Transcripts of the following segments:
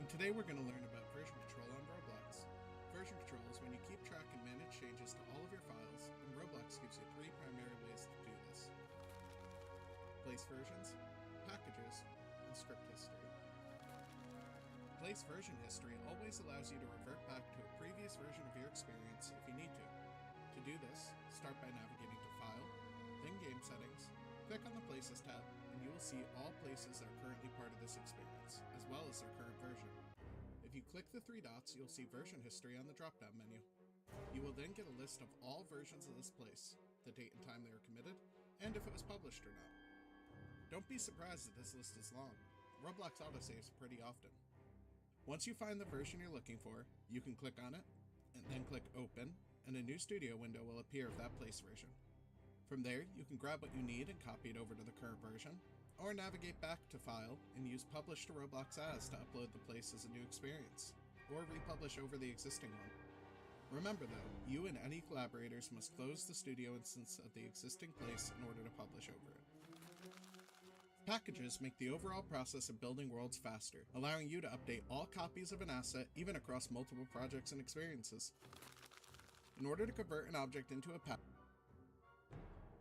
and today we're going to learn about version control on Roblox. Version control is when you keep track and manage changes to all of your files, and Roblox gives you three primary ways to do this: place versions, packages, and script history. Place version history always allows you to revert back to a previous version of your experience if you need to. To do this, start by navigating to File, then Game Settings, click on the Places tab, and you will see all places that are currently part of this experience, as well as their current version. If you click the three dots, you'll see version history on the drop-down menu. You will then get a list of all versions of this place, the date and time they were committed, and if it was published or not. Don't be surprised that this list is long. Roblox autosaves pretty often. Once you find the version you're looking for, you can click on it, and then click Open, and a new studio window will appear of that place version. From there, you can grab what you need and copy it over to the current version, or navigate back to File and use Publish to Roblox As to upload the place as a new experience, or republish over the existing one. Remember though, you and any collaborators must close the studio instance of the existing place in order to publish over it. Packages make the overall process of building worlds faster, allowing you to update all copies of an asset even across multiple projects and experiences. In order to convert an object into a package.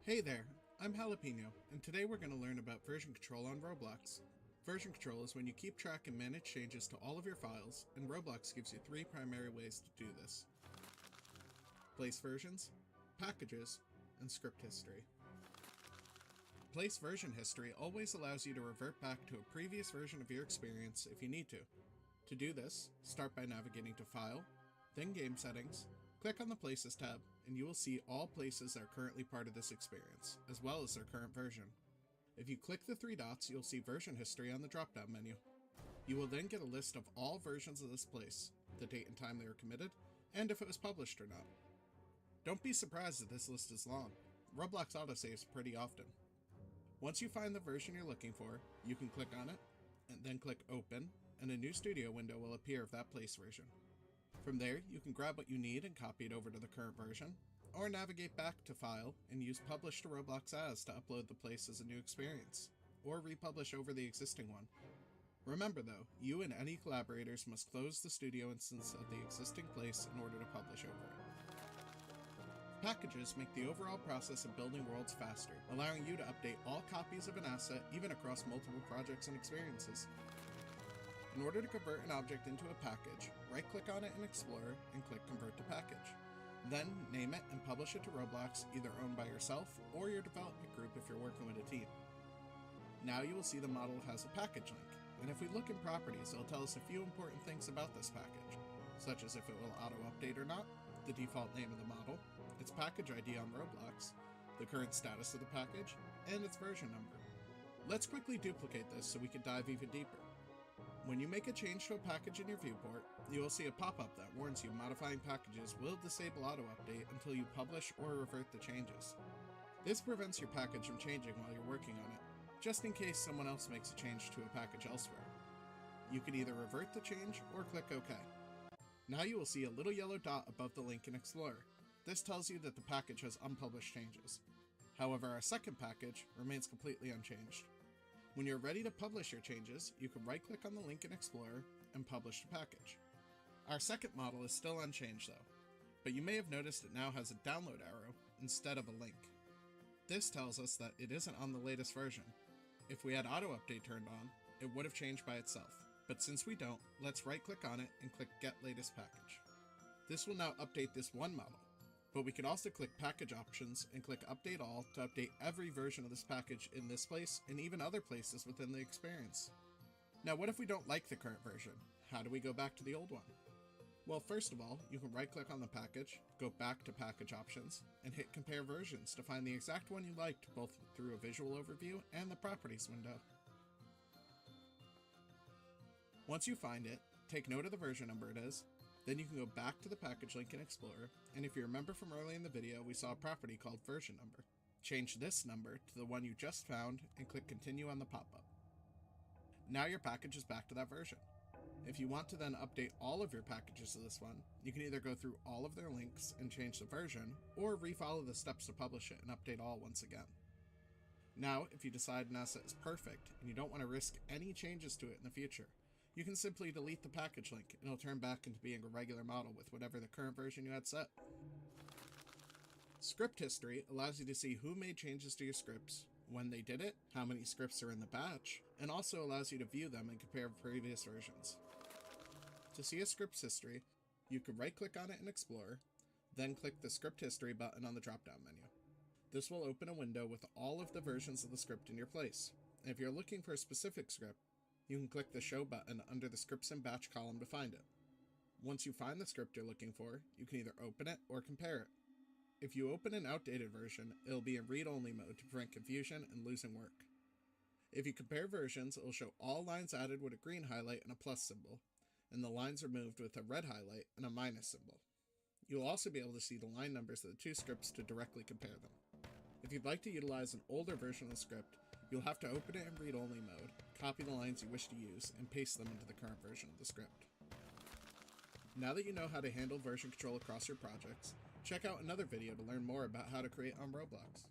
Hey there, I'm Jalapeno, and today we're going to learn about version control on Roblox. Version control is when you keep track and manage changes to all of your files, and Roblox gives you three primary ways to do this: place versions, packages, and script history. Place version history always allows you to revert back to a previous version of your experience if you need to. To do this, start by navigating to File, then Game Settings, click on the Places tab, and you will see all places that are currently part of this experience, as well as their current version. If you click the three dots, you'll see version history on the drop-down menu. You will then get a list of all versions of this place, the date and time they were committed, and if it was published or not. Don't be surprised that this list is long. Roblox autosaves pretty often. Once you find the version you're looking for, you can click on it, and then click Open, and a new studio window will appear of that place version. From there, you can grab what you need and copy it over to the current version, or navigate back to File and use Publish to Roblox As to upload the place as a new experience, or republish over the existing one. Remember though, you and any collaborators must close the studio instance of the existing place in order to publish over it. Packages make the overall process of building worlds faster, allowing you to update all copies of an asset even across multiple projects and experiences. In order to convert an object into a package, right-click on it in Explorer and click Convert to Package. Then name it and publish it to Roblox, either owned by yourself or your development group if you're working with a team. Now you will see the model has a package link, and if we look in Properties, it'll tell us a few important things about this package, such as if it will auto-update or not, the default name of the model, its package ID on Roblox, the current status of the package, and its version number. Let's quickly duplicate this so we can dive even deeper. When you make a change to a package in your viewport, you will see a pop-up that warns you modifying packages will disable auto-update until you publish or revert the changes. This prevents your package from changing while you're working on it, just in case someone else makes a change to a package elsewhere. You can either revert the change or click OK. Now you will see a little yellow dot above the link in Explorer. This tells you that the package has unpublished changes. However, our second package remains completely unchanged. When you're ready to publish your changes, you can right-click on the link in Explorer and publish the package. Our second model is still unchanged though, but you may have noticed it now has a download arrow instead of a link. This tells us that it isn't on the latest version. If we had auto-update turned on, it would have changed by itself. But since we don't, let's right-click on it and click Get Latest Package. This will now update this one model, but we can also click Package Options and click Update All to update every version of this package in this place and even other places within the experience. Now what if we don't like the current version? How do we go back to the old one? Well, first of all, you can right-click on the package, go back to Package Options, and hit Compare Versions to find the exact one you liked both through a visual overview and the Properties window. Once you find it, take note of the version number it is, then you can go back to the package link in Explorer, and if you remember from early in the video, we saw a property called version number. Change this number to the one you just found and click Continue on the pop-up. Now your package is back to that version. If you want to then update all of your packages to this one, you can either go through all of their links and change the version, or refollow the steps to publish it and update all once again. Now, if you decide an asset is perfect and you don't want to risk any changes to it in the future, You can simply delete the package link and it'll turn back into being a regular model with whatever the current version you had set. Script history allows you to see who made changes to your scripts, when they did it, how many scripts are in the batch, and also allows you to view them and compare previous versions. To see a script's history, you can right-click on it in Explorer, then click the Script History button on the drop-down menu. This will open a window with all of the versions of the script in your place, and if you're looking for a specific script, you can click the Show button under the Scripts and Batch column to find it. Once you find the script you're looking for, you can either open it or compare it. If you open an outdated version, it'll be in read-only mode to prevent confusion and losing work. If you compare versions, it'll show all lines added with a green highlight and a plus symbol, and the lines removed with a red highlight and a minus symbol. You'll also be able to see the line numbers of the two scripts to directly compare them. If you'd like to utilize an older version of the script, you'll have to open it in read-only mode, copy the lines you wish to use, and paste them into the current version of the script. Now that you know how to handle version control across your projects, check out another video to learn more about how to create on Roblox.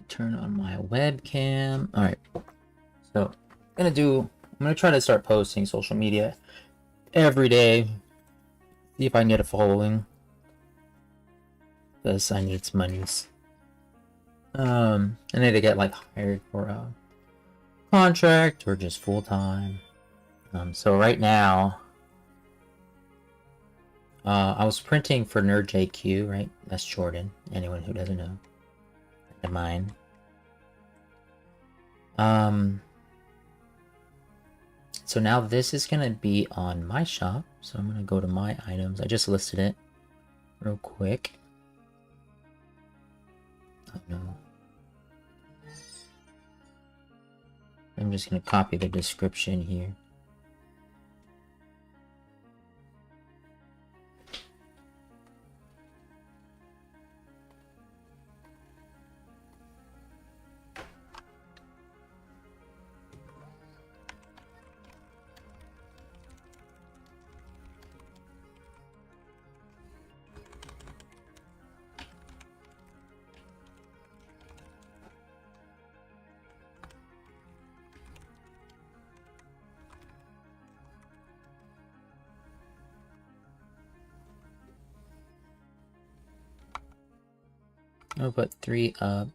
turn on my webcam. All right, so I'm gonna try to start posting social media every day. See if I can get a following, because I need some monies. I need to get like hired for a contract or just full time. So right now, I was printing for Nerd JQ, right? That's Jordan. Anyone who doesn't know, and mine. So now this is gonna be on my shop. So I'm gonna go to my items. I just listed it real quick. Oh no. I'm just gonna copy the description here. I'll put 3 up.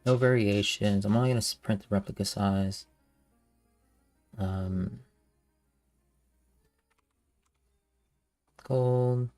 No variations. I'm only gonna print the replica size. Gold.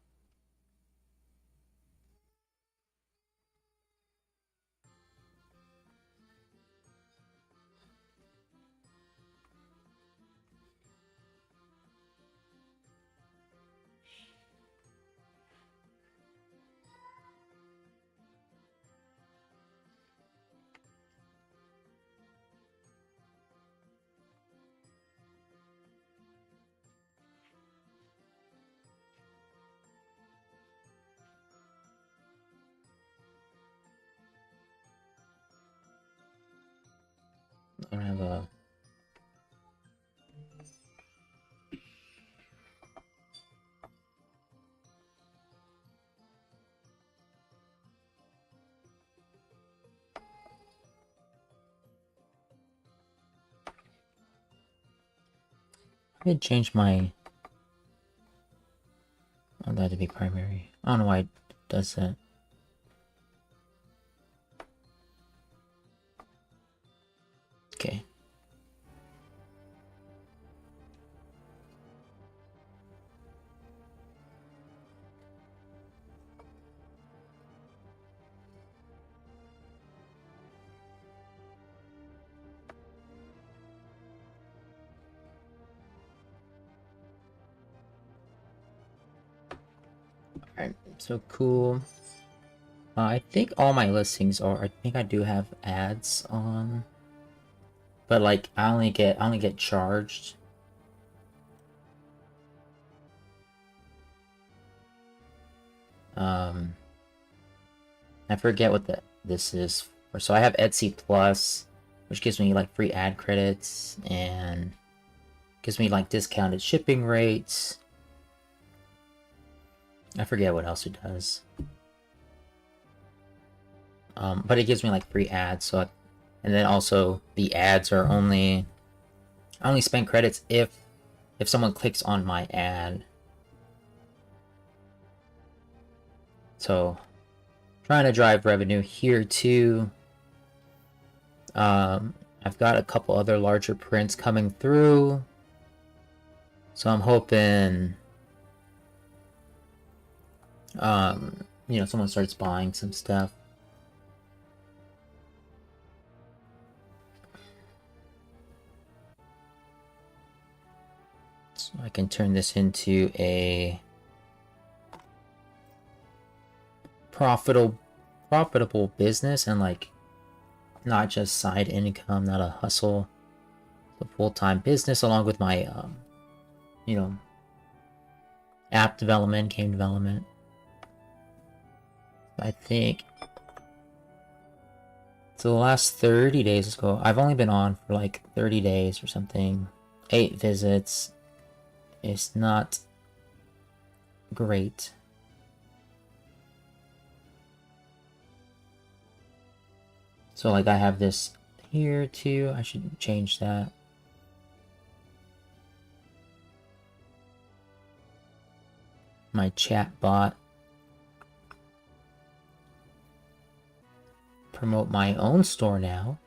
I have a I did change my that to be primary. I don't know why it does that. Okay. Alright, so cool. I think all my listings are. I think I do have ads on, but like I only get charged. I forget what this is for. So I have Etsy Plus, which gives me like free ad credits and gives me like discounted shipping rates. I forget what else it does. But it gives me like free ads. So, and then also the ads are I only spend credits if someone clicks on my ad. So, trying to drive revenue here too. I've got a couple other larger prints coming through. So I'm hoping, you know, someone starts buying some stuff. So I can turn this into a profitable business and like not just side income, not a hustle, a full-time business along with my you know, app development, game development. I think so the last 30 days ago, I've only been on for like 30 days or something. 8 visits. It's not great. So like I have this here too. I should change that. My chat bot. Promote my own store now.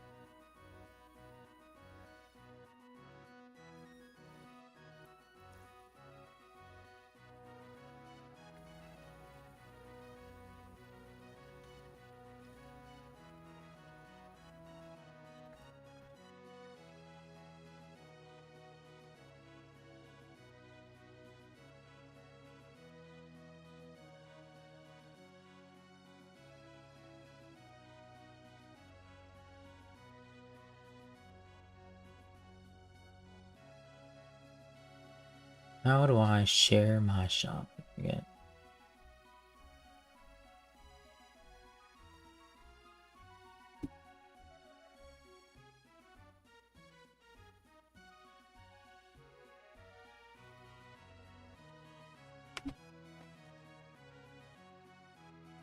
How do I share my shop? I forget.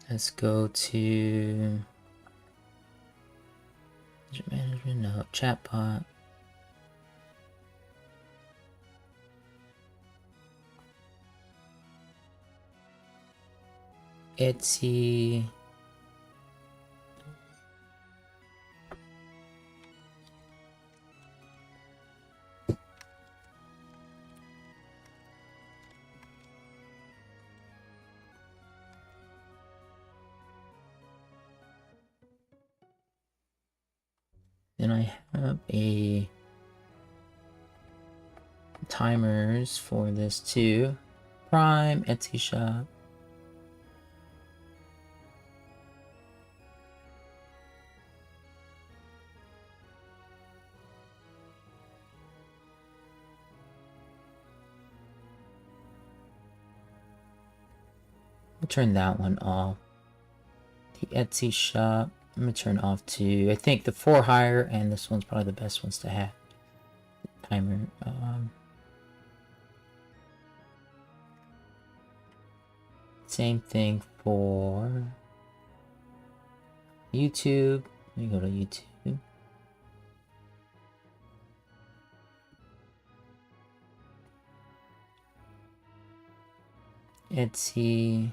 Let's go to management, no, chatbot. Etsy. Then I have a timers for this too. Prime, Etsy shop. I'll turn that one off. The Etsy shop, I'm gonna turn off too. I think the forhire and this one's probably the best ones to have. Timer. Same thing for YouTube. Let me go to YouTube. Etsy.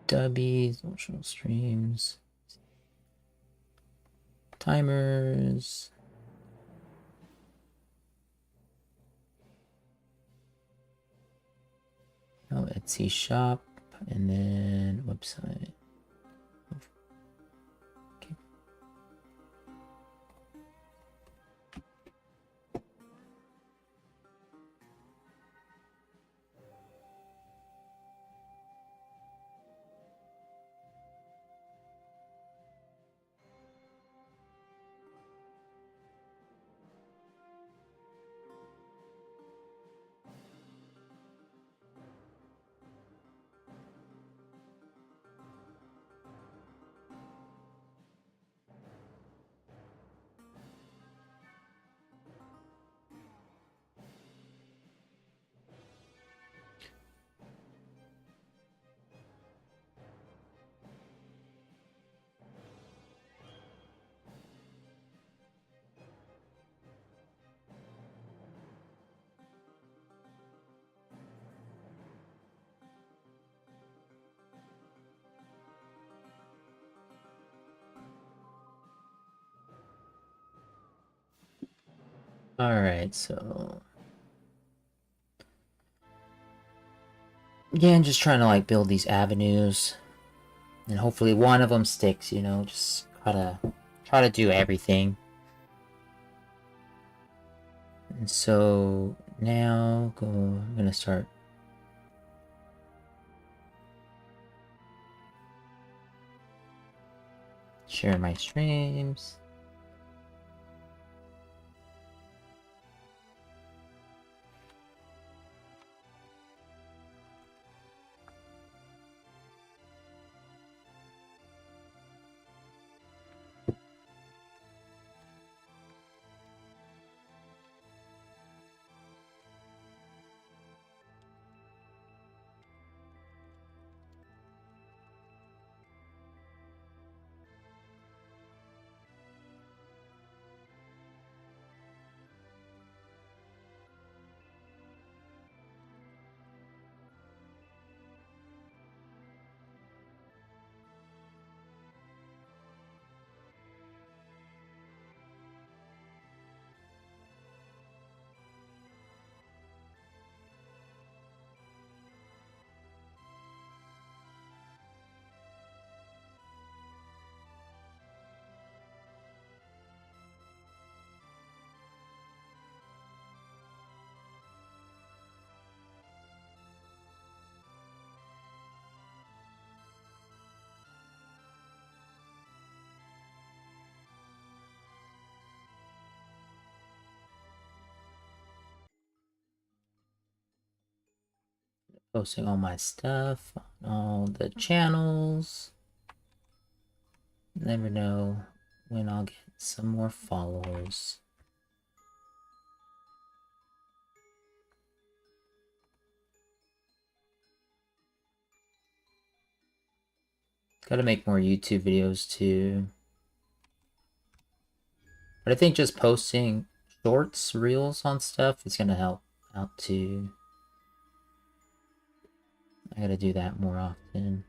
Dubbies, social streams, timers. Oh, Etsy shop, and then website. Okay. Alright, so yeah, I'm just trying to like build these avenues, and hopefully one of them sticks. You know, just try to do everything. And so now I'm gonna start sharing my streams. Posting all my stuff on all the channels. Never know when I'll get some more followers. Gotta make more YouTube videos too. But I think just posting shorts, reels on stuff is gonna help out too. I gotta do that more often.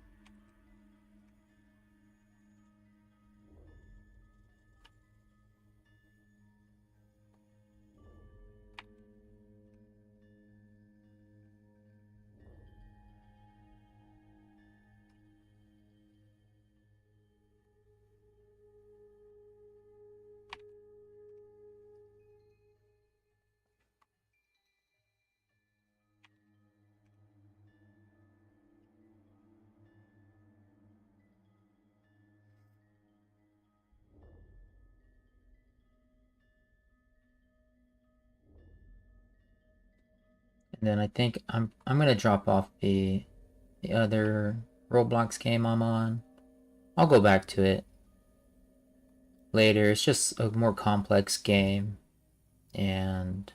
And then I think I'm gonna drop off the other Roblox game I'm on. I'll go back to it later. It's just a more complex game, and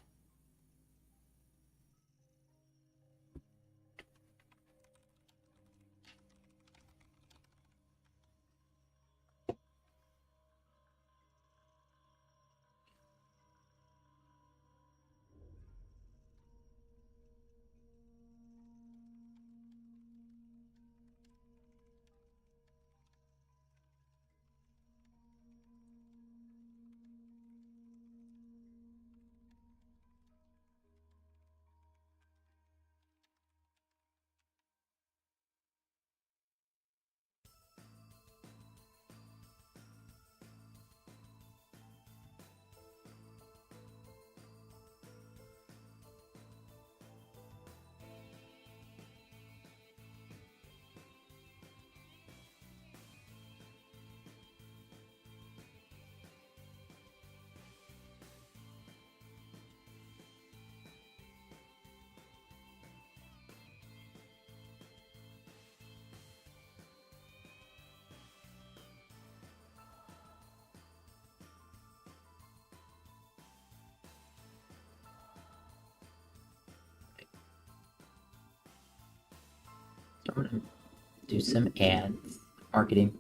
I'm gonna do some ads, marketing.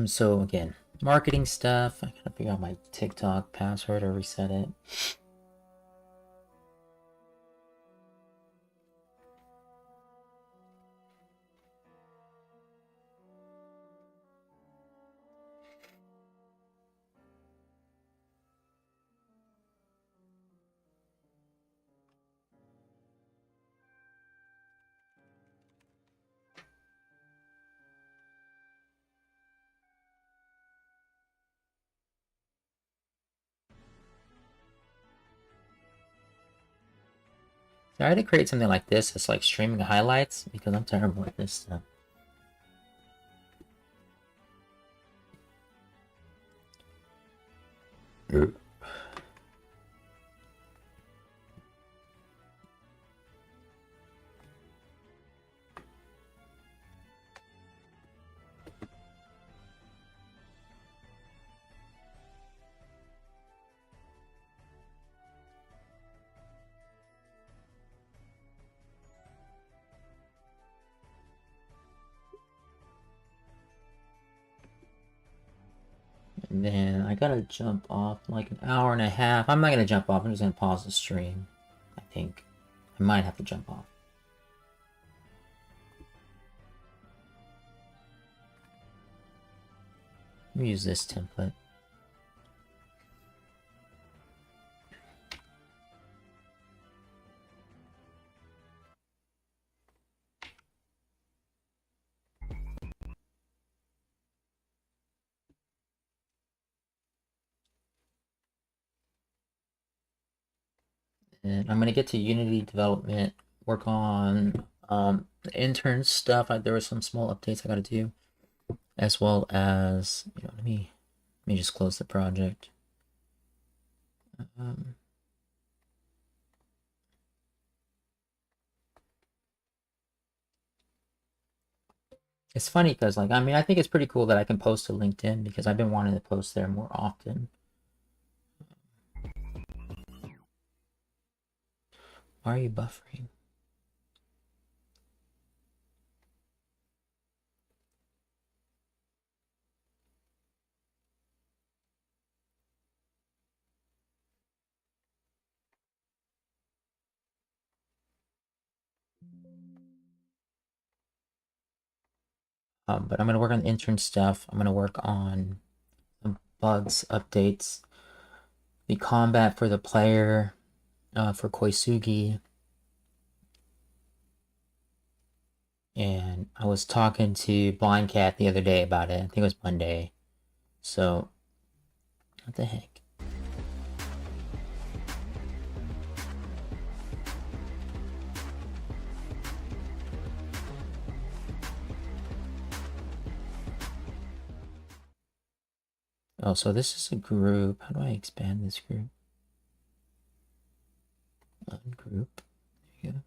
So again, marketing stuff. I gotta figure out my TikTok password or reset it. So I had to create something like this. It's like streaming highlights because I'm terrible at this stuff. And then I gotta jump off like an hour and a half. I'm not gonna jump off. I'm just gonna pause the stream. I think I might have to jump off. Let me use this template. And I'm gonna get to Unity development, work on the intern stuff. There were some small updates I gotta do, as well as let me just close the project. It's funny because I think it's pretty cool that I can post to LinkedIn because I've been wanting to post there more often. Why are you buffering? But I'm gonna work on the intern stuff. I'm gonna work on some bugs, updates, the combat for the player, for Koitsugi. And I was talking to Blind Cat the other day about it. I think it was Monday. So, what the heck? Oh, so this is a group. How do I expand this group? Ungroup. There you go.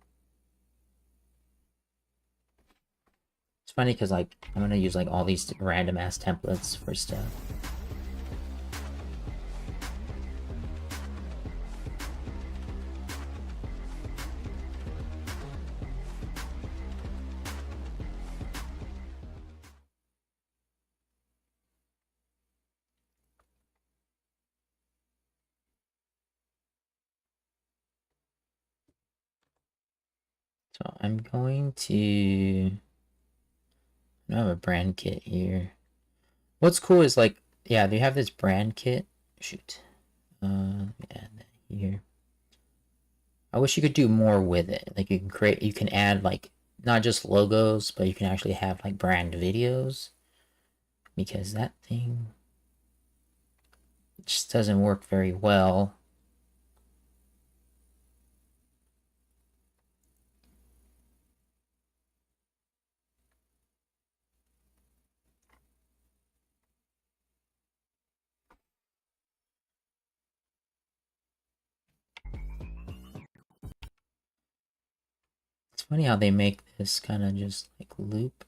It's funny because I'm gonna use all these random ass templates for stuff. So I'm going to. I have a brand kit here. What's cool is yeah, they have this brand kit. Shoot. Let me add that here. I wish you could do more with it. You can add not just logos, but you can actually have brand videos. Because that thing just doesn't work very well. It's funny how they make this kind of just loop.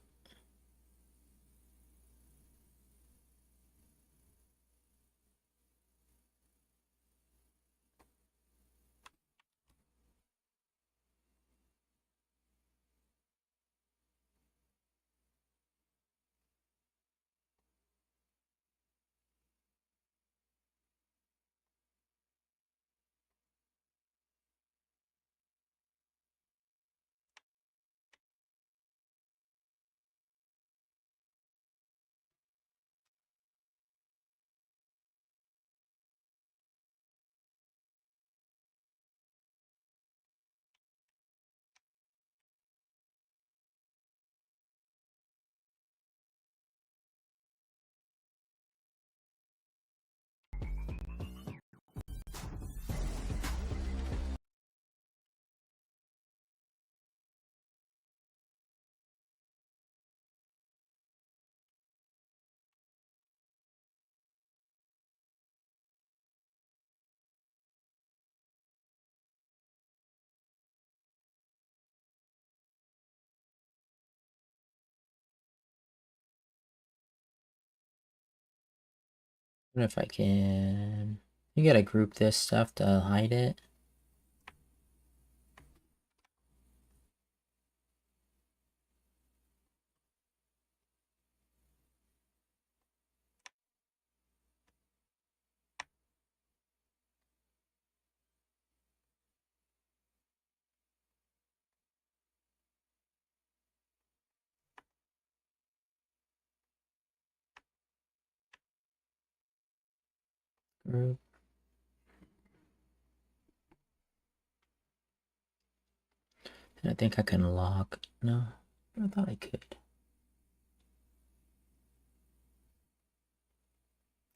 What if I can... You gotta group this stuff to hide it. Group. And I think I can lock. No, I thought I could.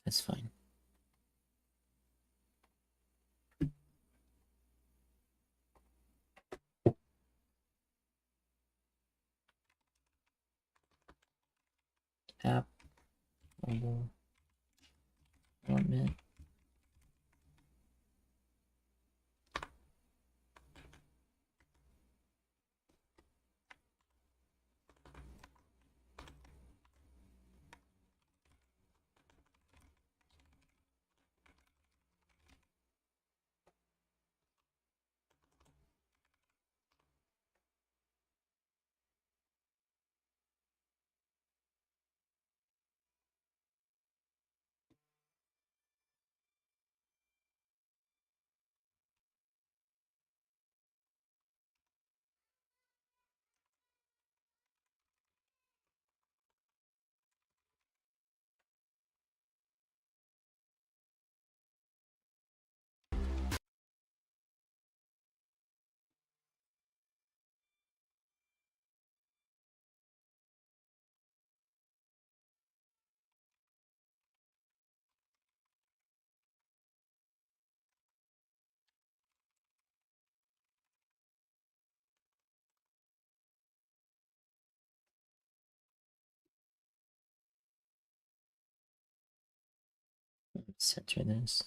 That's fine. App. Mobile. Apartment. Center this.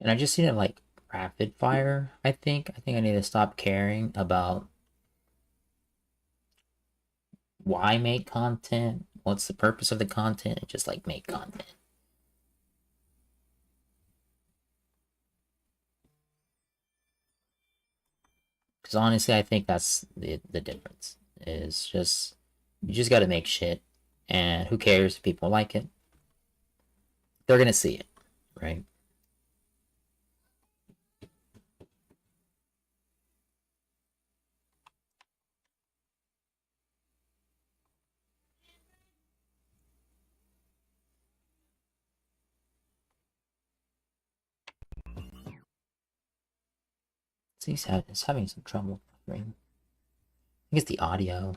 And I just need to like rapid fire, I think. I think I need to stop caring about why make content, what's the purpose of the content, and just like make content. Because honestly, I think that's the difference. Is just you just got to make shit, and who cares if people like it? They're gonna see it, right? See, it's having some trouble. Right? I think it's the audio.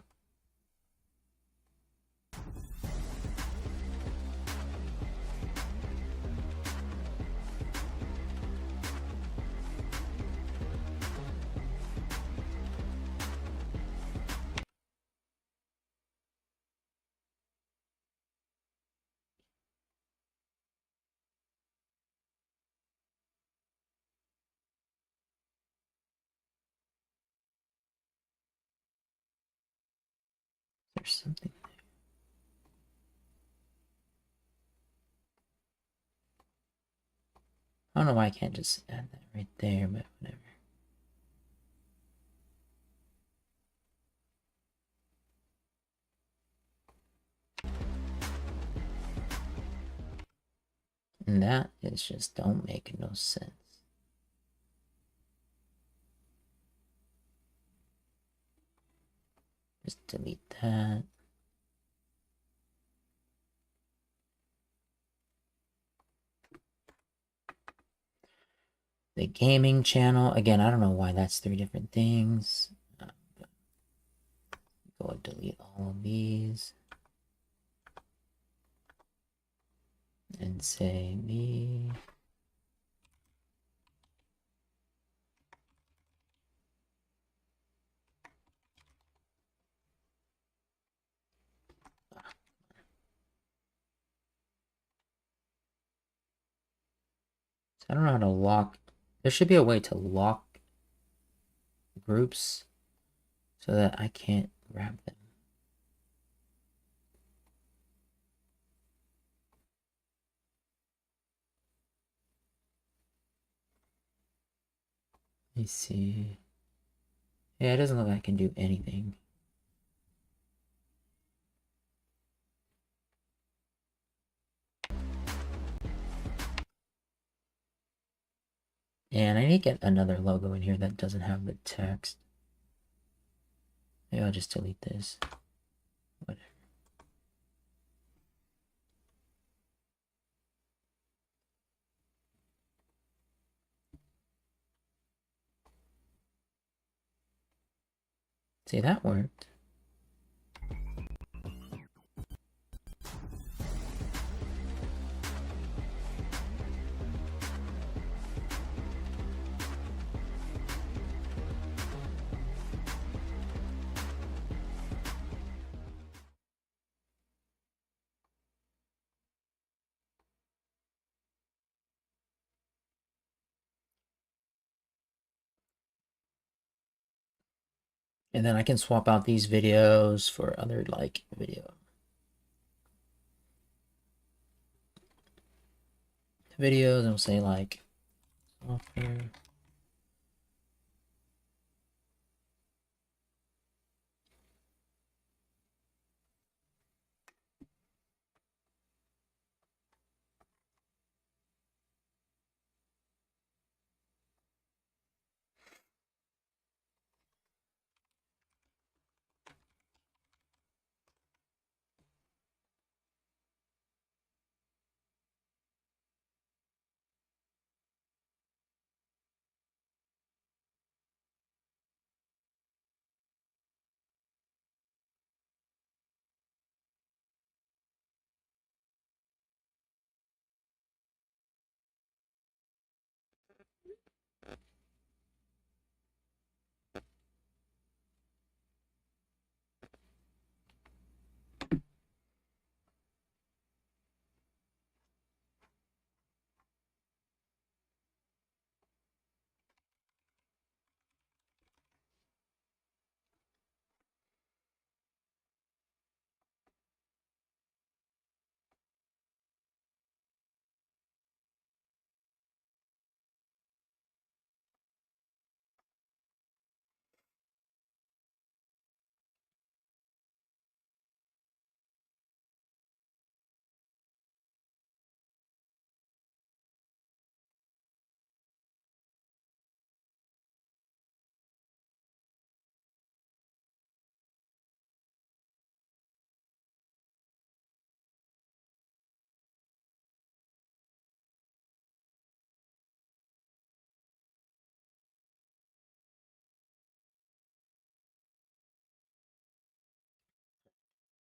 There's something there. I don't know why I can't just add that right there, but whatever. And that is just don't make no sense. Just delete that. The gaming channel, again, I don't know why that's three different things. Go and delete all of these. And say me. I don't know how to lock. There should be a way to lock groups so that I can't grab them. Let me see. Yeah, it doesn't look like I can do anything. And I need to get another logo in here that doesn't have the text. Maybe I'll just delete this. Whatever. See, that worked. And then I can swap out these videos for other like videos. And we'll say like software.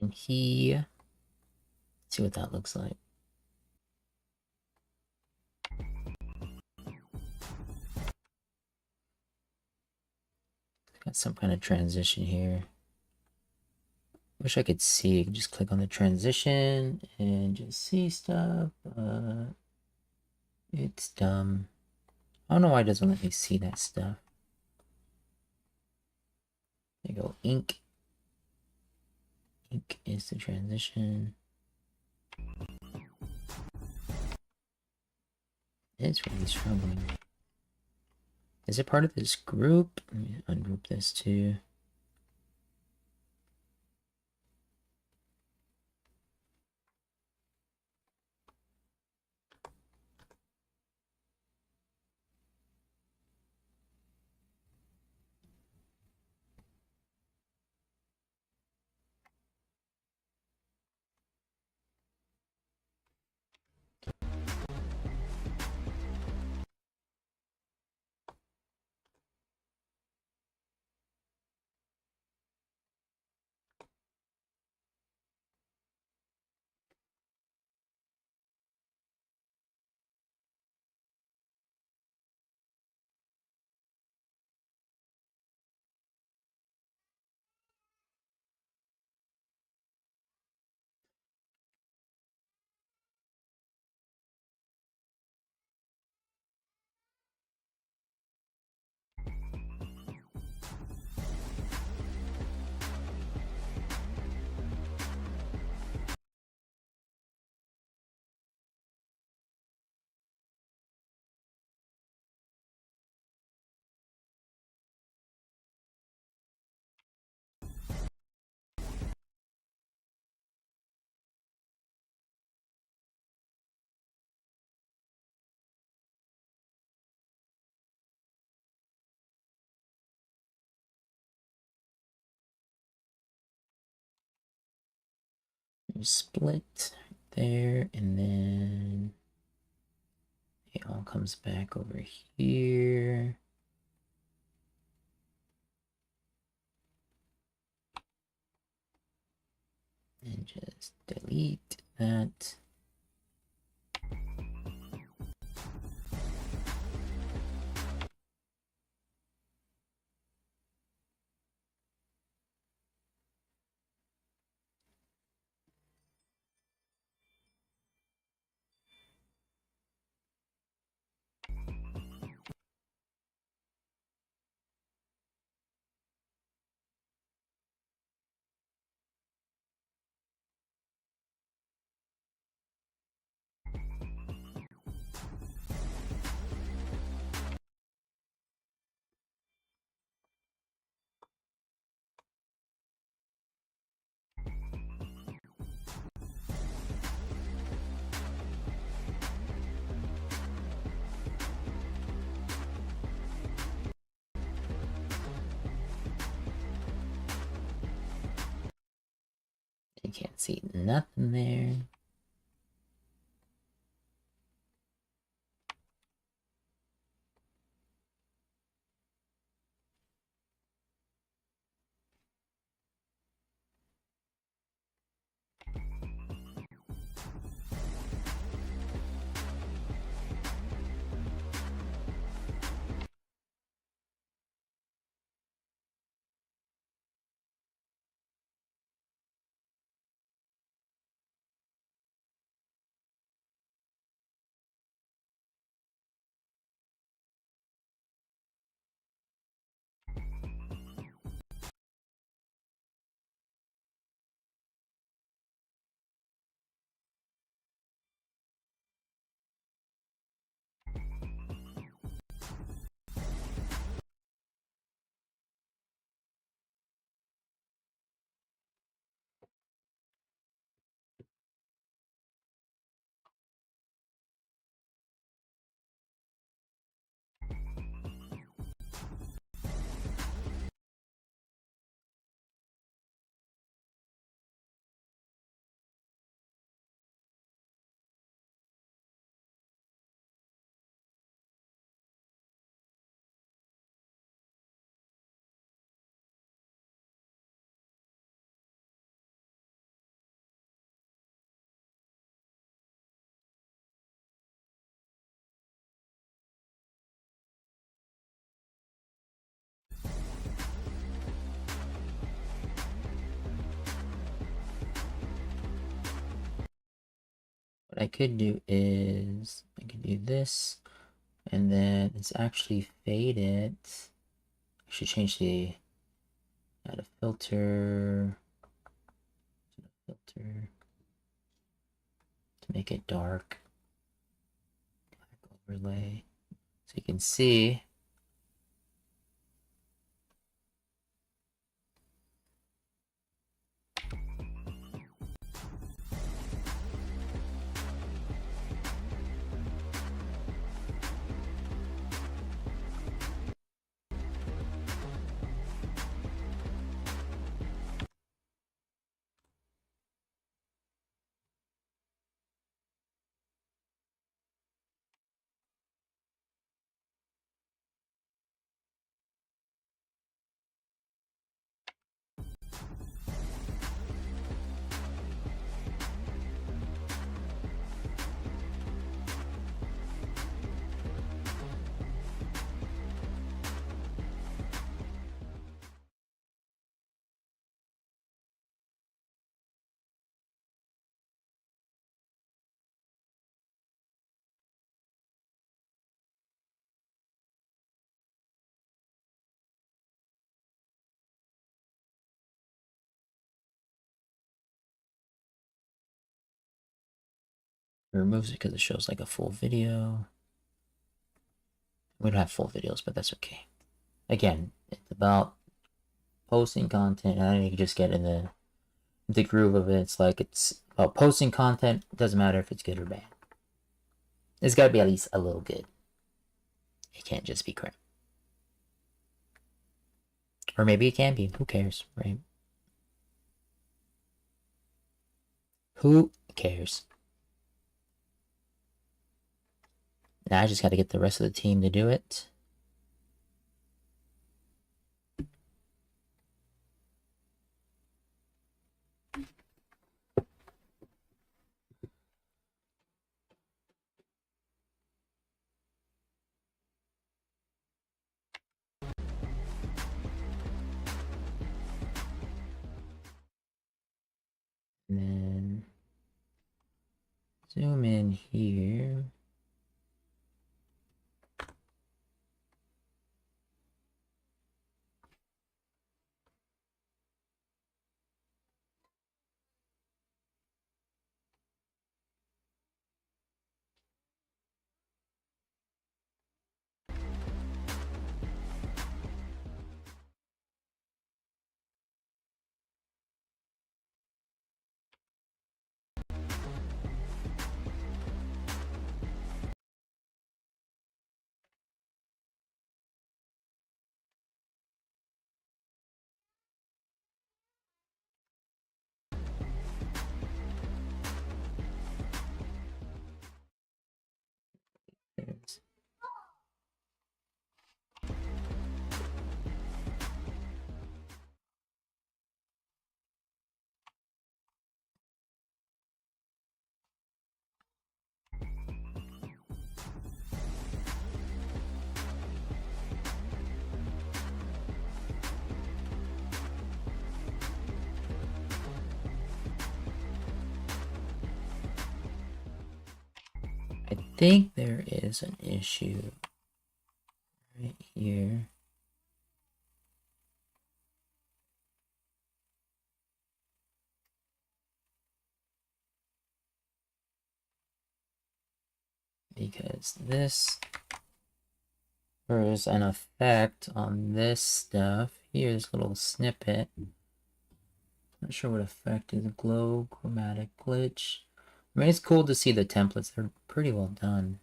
And let's see what that looks like. Got some kind of transition here. Wish I could see. Just click on the transition and just see stuff, but it's dumb. I don't know why it doesn't let me see that stuff. There you go, ink. Ink is the transition. It's really struggling. Is it part of this group? Let me ungroup this too. split there, and then it all comes back over here. And just delete that. You can't see nothing there. What I could do is I could do this, and then it's actually faded. I should change the add a filter to make it dark. Black overlay, so you can see. It removes it because it shows like a full video. We don't have full videos, but that's okay. Again, it's about posting content, and then you can just get in the groove of it. It's like it's about posting content. It doesn't matter if it's good or bad. It's got to be at least a little good. It can't just be crap. Or maybe it can be. Who cares, right? Who cares? Now I just gotta get the rest of the team to do it. And then zoom in here. I think there is an issue right here. Because this there's an effect on this stuff. Here's a little snippet. Not sure what effect is. Glow, chromatic glitch. I mean, it's cool to see the templates. They're pretty well done.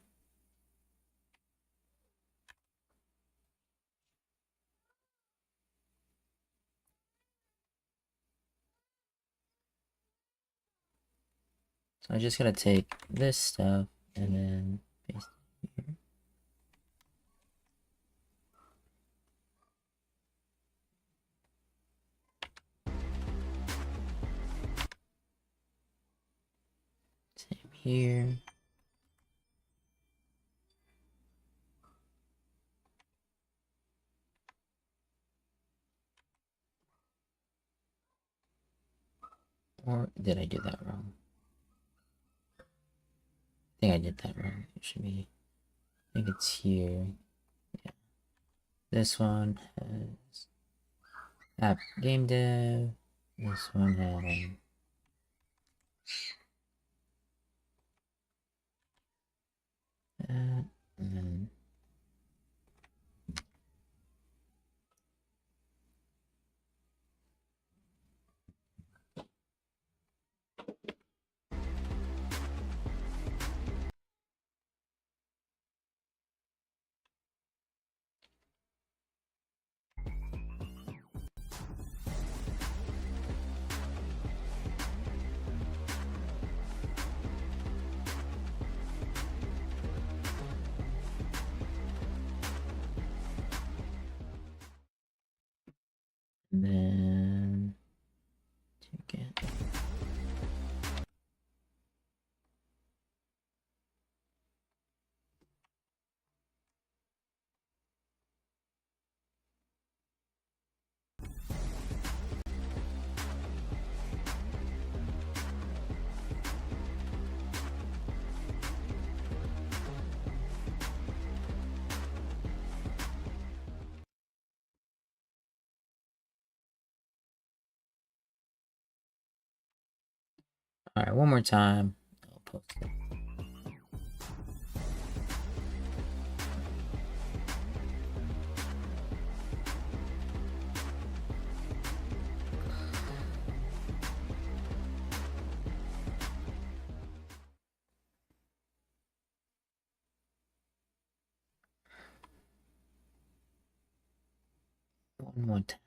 So I just gotta take this stuff and then paste it here. Same here. Or did I do that wrong? I think I did that wrong. It should be, I think it's here. Yeah. This one has app game dev. This one has that, and then take it. Alright, one more time. I'll post it. One more time.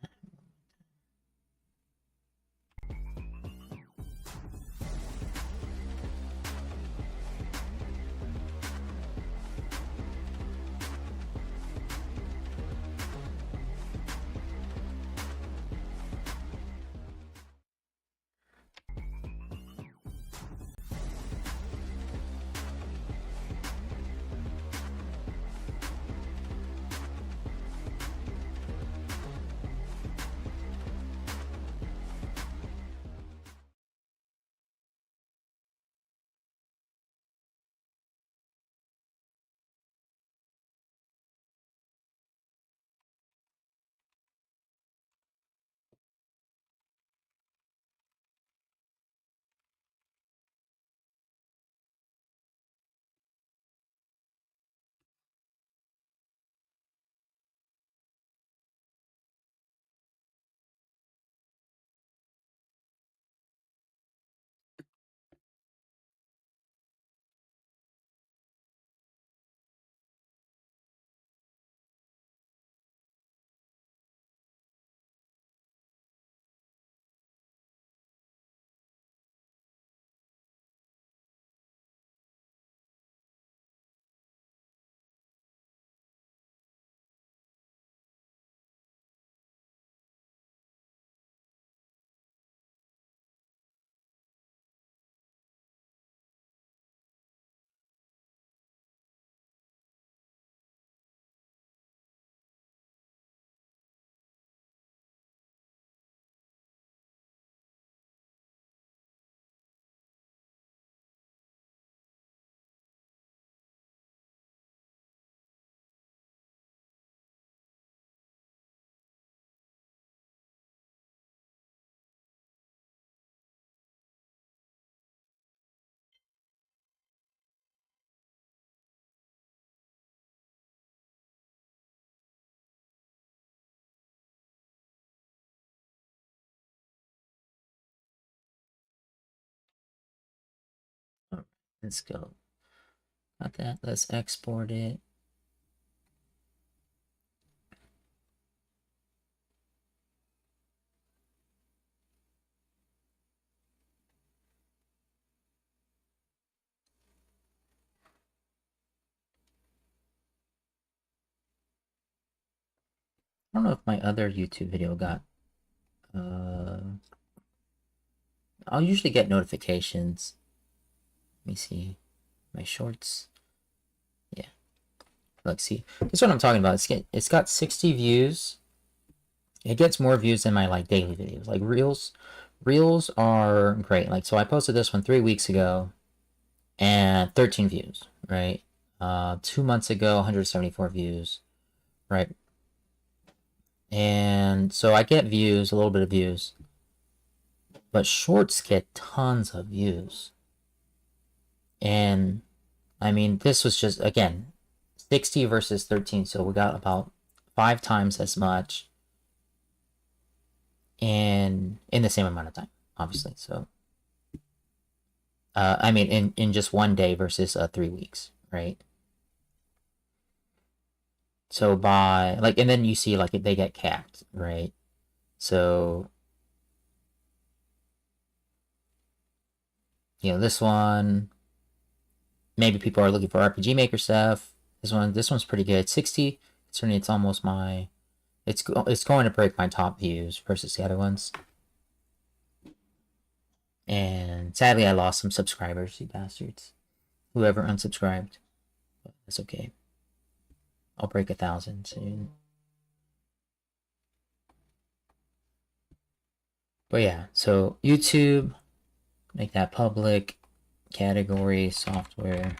Let's go. Got that. Let's export it. I don't know if my other YouTube video got. I'll usually get notifications. Let me see. My shorts. Yeah. Look, see. This is what I'm talking about. It's got 60 views. It gets more views than my like daily videos. Like reels. Reels are great. Like, so I posted this one 3 weeks ago and 13 views, right? 2 months ago, 174 views, right? And so I get views, a little bit of views, but shorts get tons of views. And I mean, this was just, again, 60 versus 13, so we got about 5 times as much in the same amount of time, obviously. So I mean, in just one day versus 3 weeks, right? So by like, and then you see like they get capped, right? So this one, maybe people are looking for RPG Maker stuff. This one's pretty good. 60. Certainly, it's almost my. It's going to break my top views versus the other ones. And sadly, I lost some subscribers, you bastards. Whoever unsubscribed, but that's okay. I'll break 1,000 soon. But yeah, so YouTube, make that public. Category, software.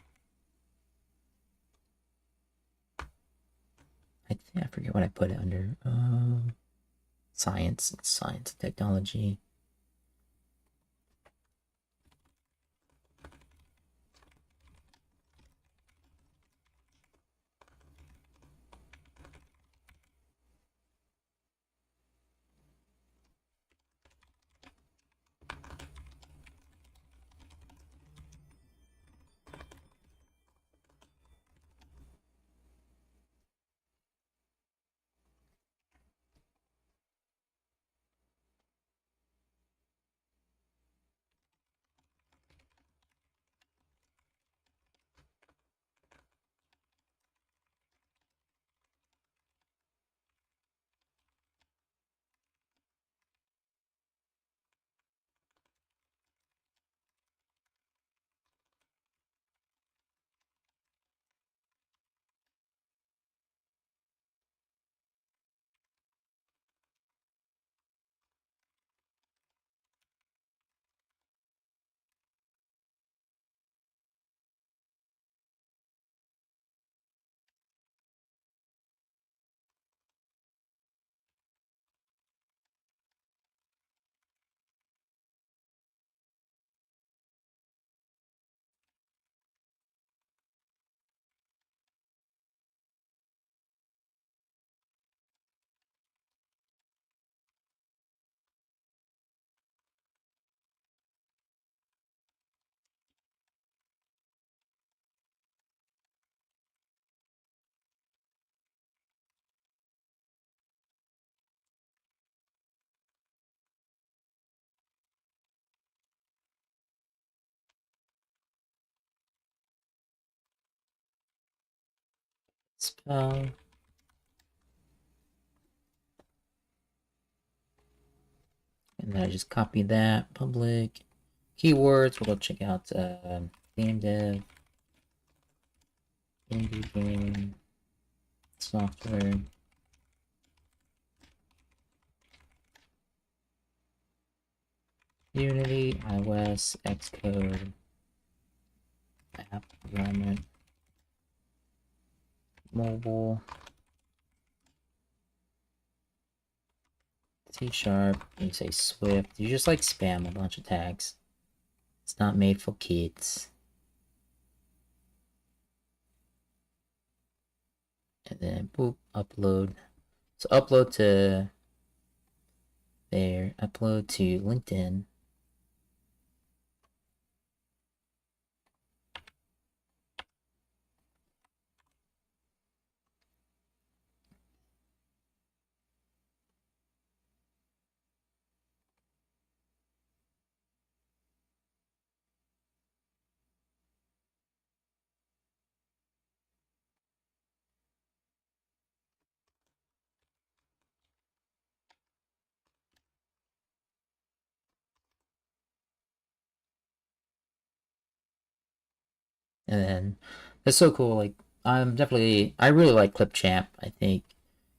I forget what I put it under. Science and technology. Spell. And then I just copy that. Public. Keywords. We'll go check out game dev. Indie game. Software. Unity, iOS, Xcode, app development, mobile, C#, you say Swift. You just like spam a bunch of tags. It's not made for kids. And then boop, upload. So upload to there, upload to LinkedIn. And then it's so cool. Like I really like Clipchamp. I think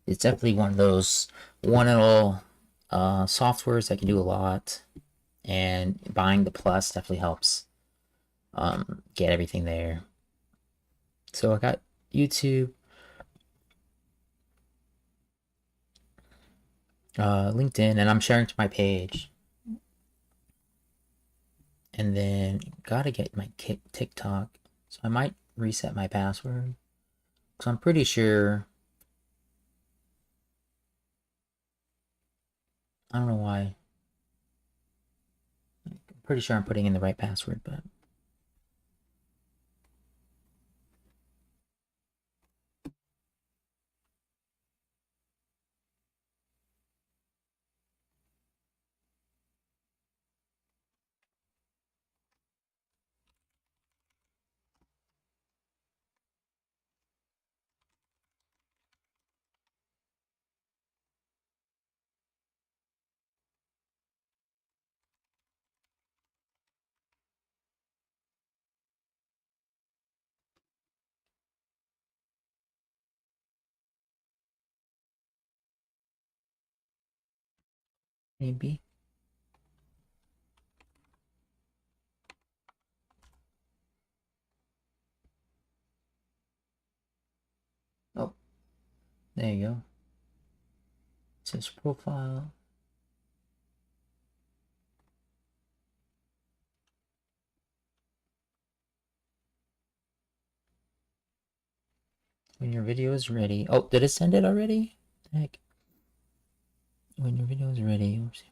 it's definitely one of those one and all softwares that can do a lot. And buying the plus definitely helps get everything there. So I got YouTube, LinkedIn, and I'm sharing to my page. And then gotta get my TikTok. So I might reset my password. So I'm pretty sure. I don't know why. I'm pretty sure I'm putting in the right password, but maybe. Oh, there you go. It says profile. When your video is ready. Oh, did it send it already? Heck. When your video is ready. Oops.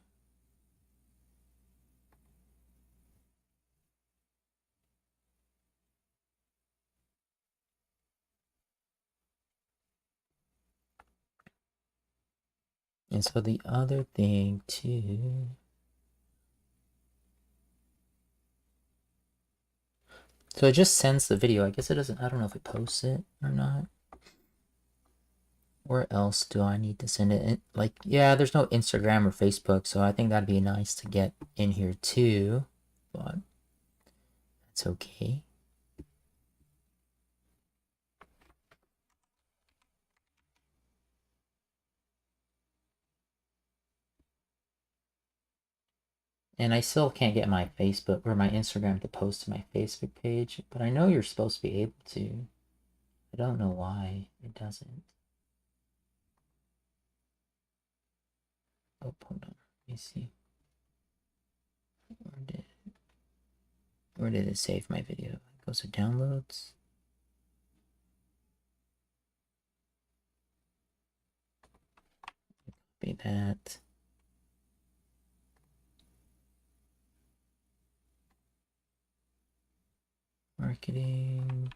And so the other thing too. So it just sends the video. I guess it doesn't. I don't know if it posts it or not. Where else do I need to send it? Like, yeah, there's no Instagram or Facebook, so I think that'd be nice to get in here too. But that's okay. And I still can't get my Facebook or my Instagram to post to my Facebook page, but I know you're supposed to be able to. I don't know why it doesn't. Oh, hold on. Let me see. Where did it save my video? It goes to downloads. Copy that. Marketing.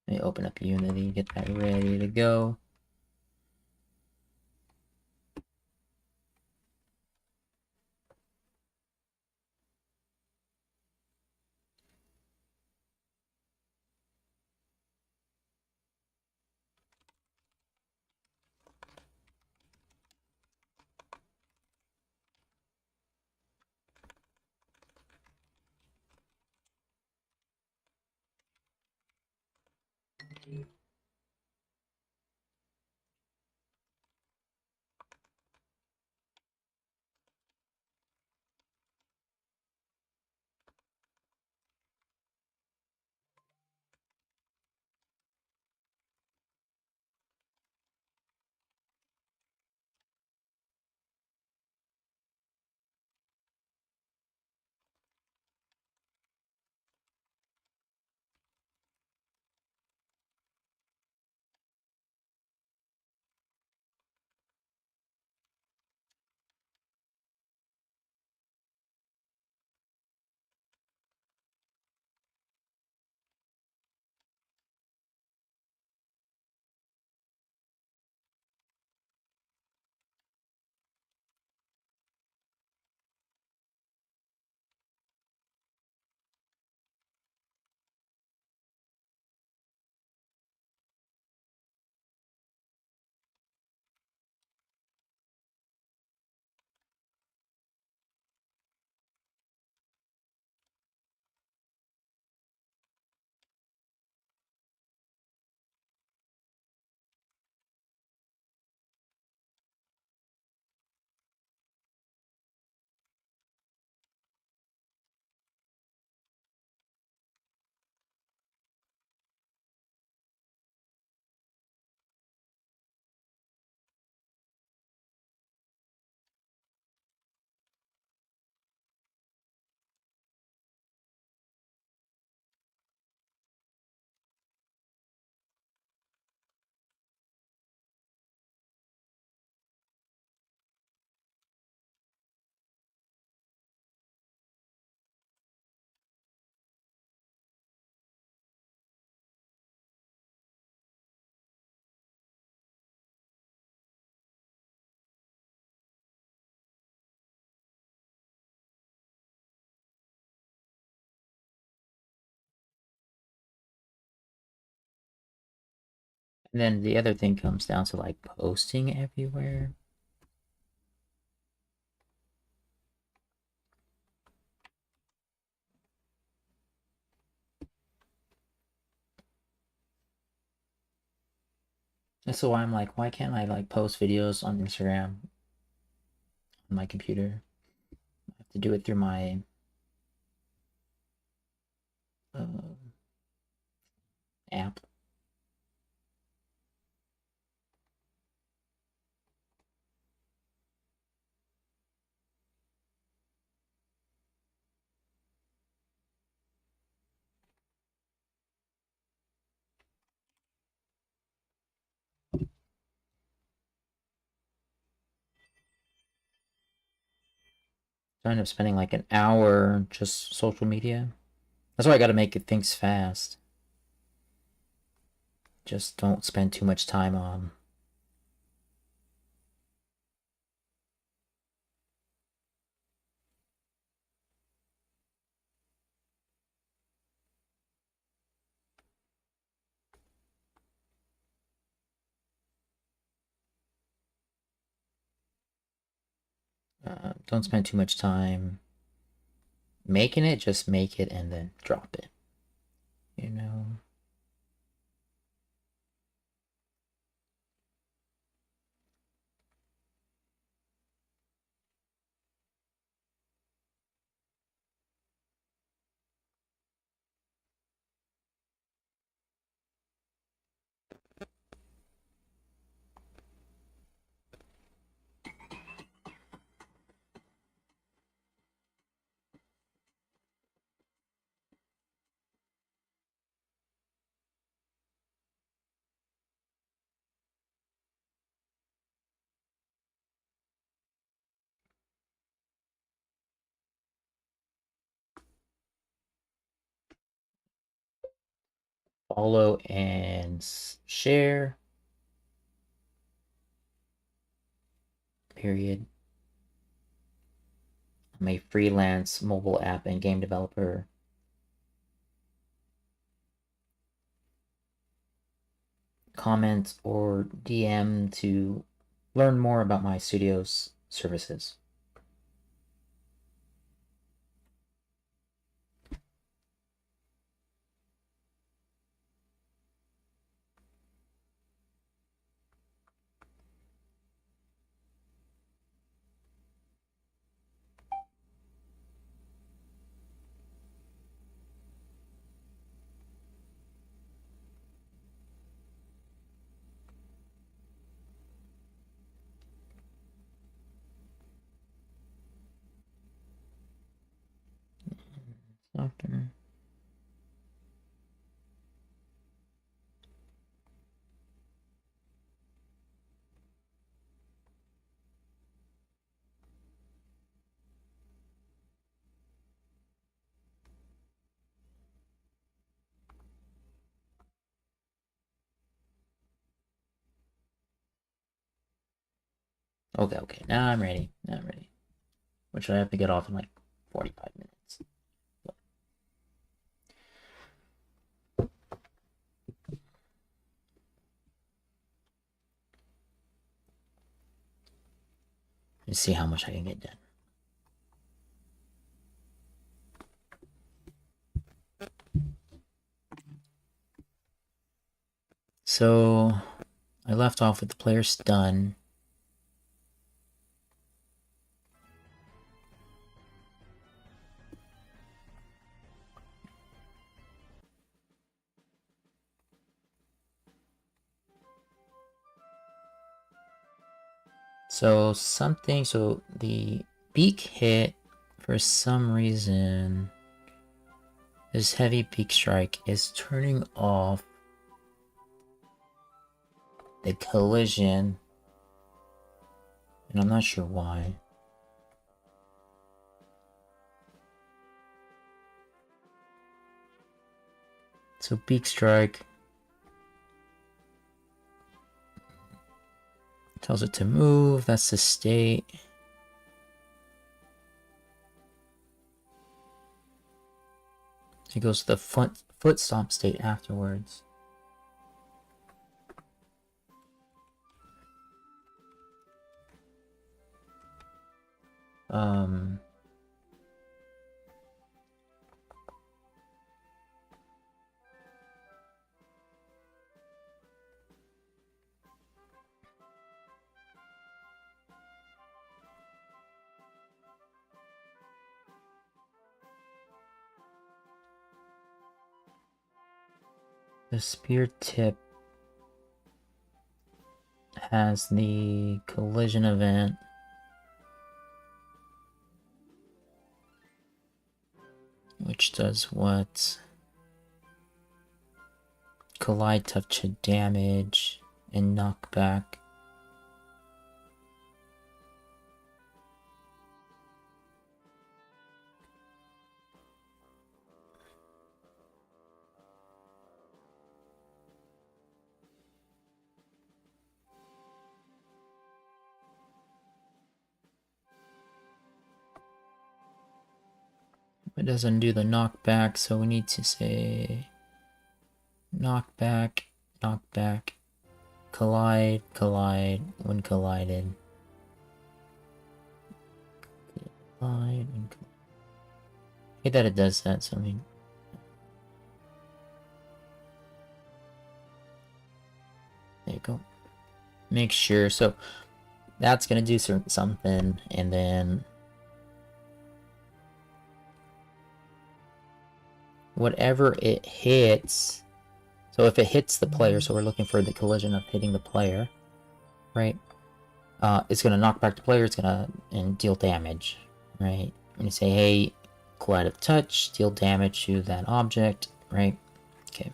Let me open up Unity, get that ready to go. And then the other thing comes down to like posting everywhere. That's why I'm like, why can't I like post videos on Instagram on my computer? I have to do it through my app. So I end up spending like an hour just social media. That's why I gotta make things fast. Just don't spend too much time on. Don't spend too much time making it. Just make it and then drop it. You know. Follow and share. Period. I'm a freelance mobile app and game developer. Comment or DM to learn more about my studio's services. Doctor. Okay. Now I'm ready. Which I have to get off in like 45 minutes. Let's see how much I can get done. So I left off with the players done. So the beak hit, for some reason, this heavy beak strike is turning off the collision, and I'm not sure why. So beak strike tells it to move, that's the state. It goes to the foot stomp state afterwards. The spear tip has the collision event. Which does what? Collide, touch, damage, and knockback. It doesn't do the knockback, so we need to say knockback, knockback, collide, collide, when collided. Collide, when collided. I hate that it does that, so I mean... There you go. Make sure, so that's gonna do something, and then whatever it hits, so if it hits the player, so we're looking for the collision of hitting the player, right? It's gonna knock back the player, it's gonna deal damage, right? And you say, hey, collide of touch, deal damage to that object, right? Okay.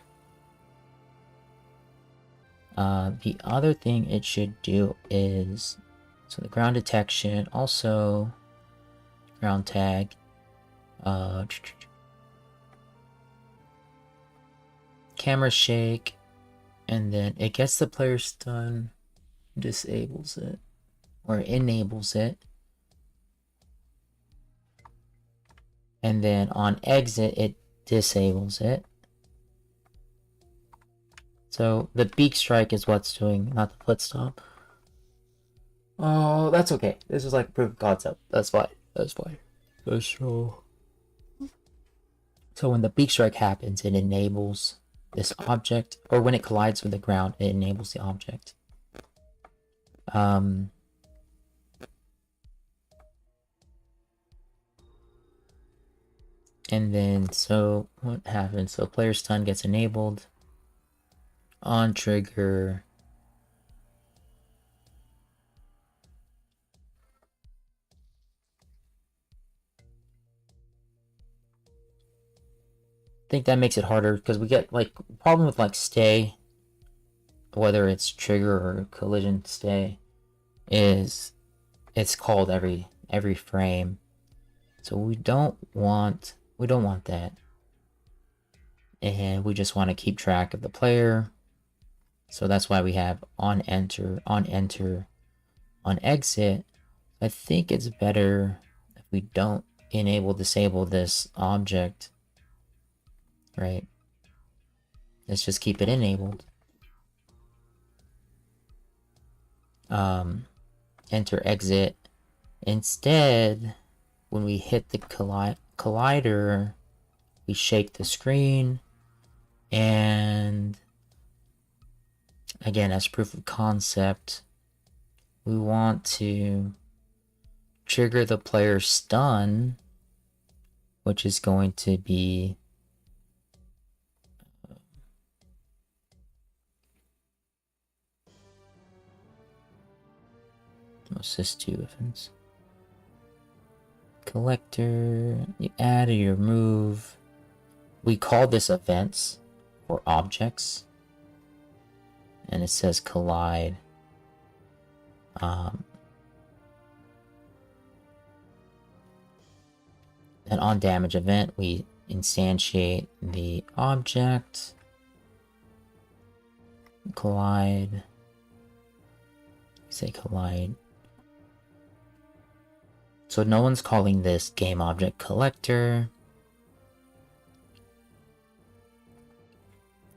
The other thing it should do is, so the ground detection, also ground tag, camera shake, and then it gets the player stun, disables it, or enables it, and then on exit it disables it. So the beak strike is what's doing, not the foot stomp. Oh, that's okay. This is like proof of concept. That's fine. That's fine. That's true. So when the beak strike happens, it enables this object, or when it collides with the ground, it enables the object. And then, so what happens? So player stun gets enabled on trigger. I think that makes it harder because we get like problem with like stay, whether it's trigger or collision stay, is it's called every frame. So we don't want that. And we just want to keep track of the player. So that's why we have on enter, on enter, on exit. I think it's better if we don't disable this object, right? Let's just keep it enabled. Enter, exit. Instead, when we hit the collider, we shake the screen, and again, as proof of concept, we want to trigger the player's stun, which is going to be assist 2 events. Collector, you add or you remove. We call this events for objects, and it says collide. And on damage event, we instantiate the object, collide, say collide. So no one's calling this game object collector.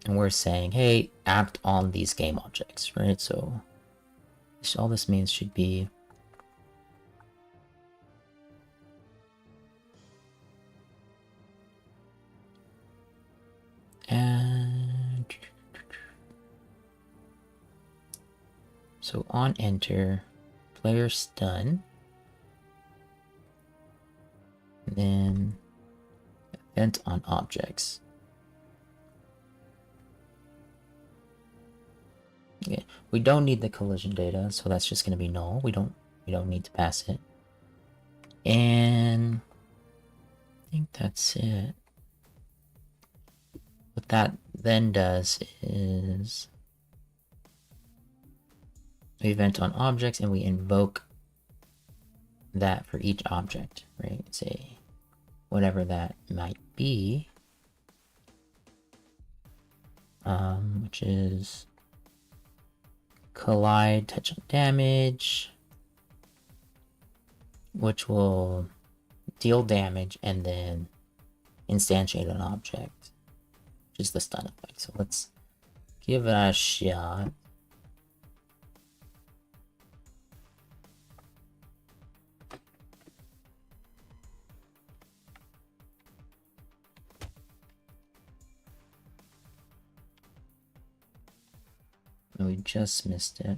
And we're saying, hey, act on these game objects, right? So all this means should be So on enter, player stun. And then event on objects. Okay, we don't need the collision data, so that's just gonna be null. We don't need to pass it. And I think that's it. What that then does is we event on objects and we invoke that for each object, right? Say whatever that might be, which is collide, touch on damage, which will deal damage and then instantiate an object, which is the stun effect. So let's give it a shot. We just missed it.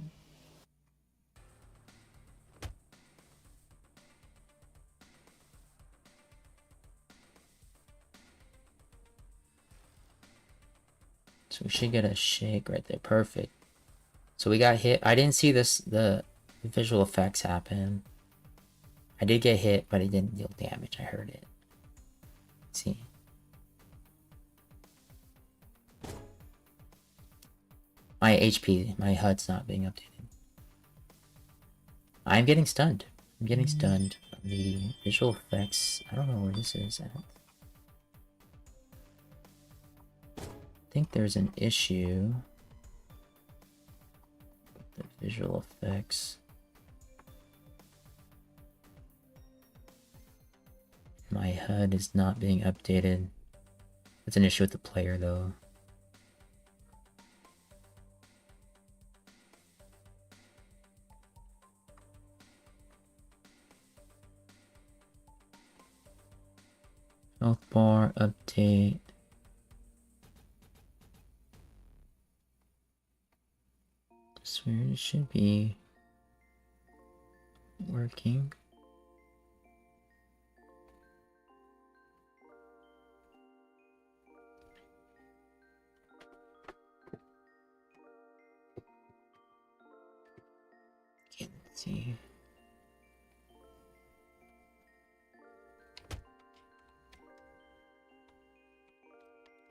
So we should get a shake right there. Perfect. So we got hit. I didn't see the visual effects happen. I did get hit, but it didn't deal damage. I heard it. Let's see. My HP, my HUD's not being updated. I'm getting stunned. I'm getting stunned. The visual effects, I don't know where this is at. I think there's an issue with the visual effects. My HUD is not being updated. That's an issue with the player though. Health bar update. I swear it should be working. Can't see.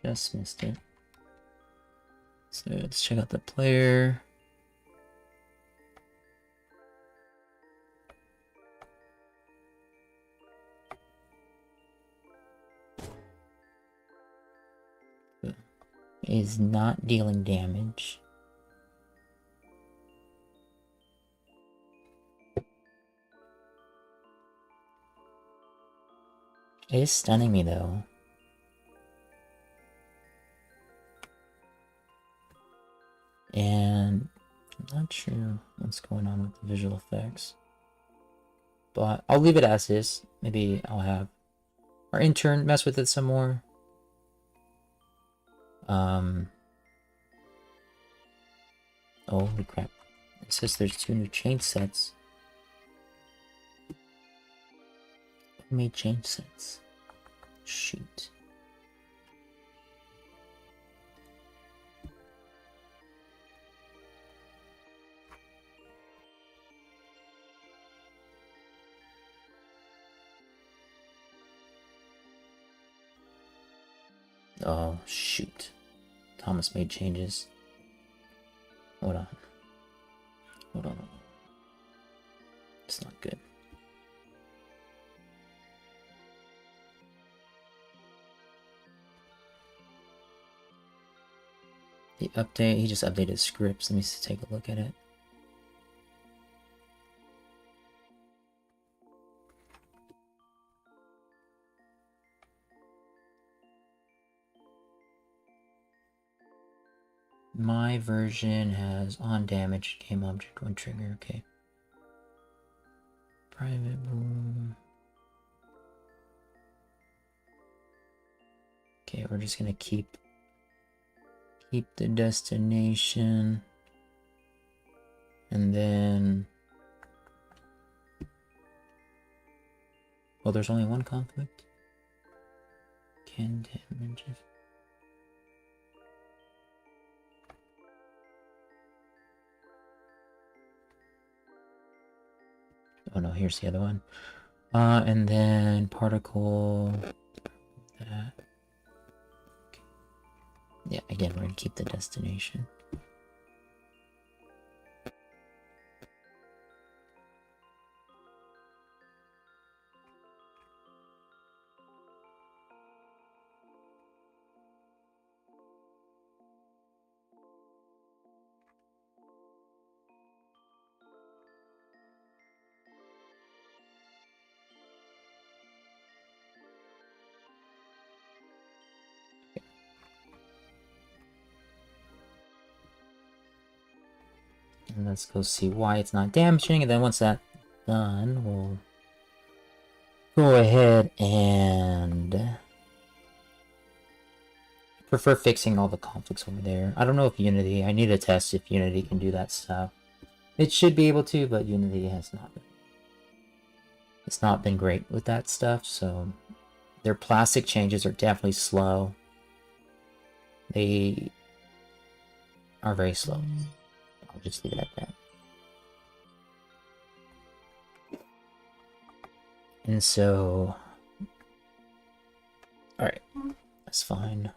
Just missed it. So let's check out the player. Is not dealing damage. It is stunning me though. And I'm not sure what's going on with the visual effects. But I'll leave it as is. Maybe I'll have our intern mess with it some more. Holy crap. It says there's 2 new chain sets. Who made chain sets? Shoot. Oh, shoot. Thomas made changes. Hold on. Hold on. It's not good. The update, he just updated scripts. Let me take a look at it. My version has on damage, game object, 1 trigger, okay. Private room. Okay, we're just gonna keep the destination. And then... well, there's only one conflict. Can damage if... oh no, here's the other one. And then particle... that. Okay. Yeah, again, we're gonna keep the destination. And let's go see why it's not damaging, and then once that's done, we'll go ahead and prefer fixing all the conflicts over there. I don't know if Unity, I need to test if Unity can do that stuff. It should be able to, but Unity has not been. It's not been great with that stuff, so their plastic changes are definitely slow. They are very slow. I'll just leave it at that. And so... alright, that's fine.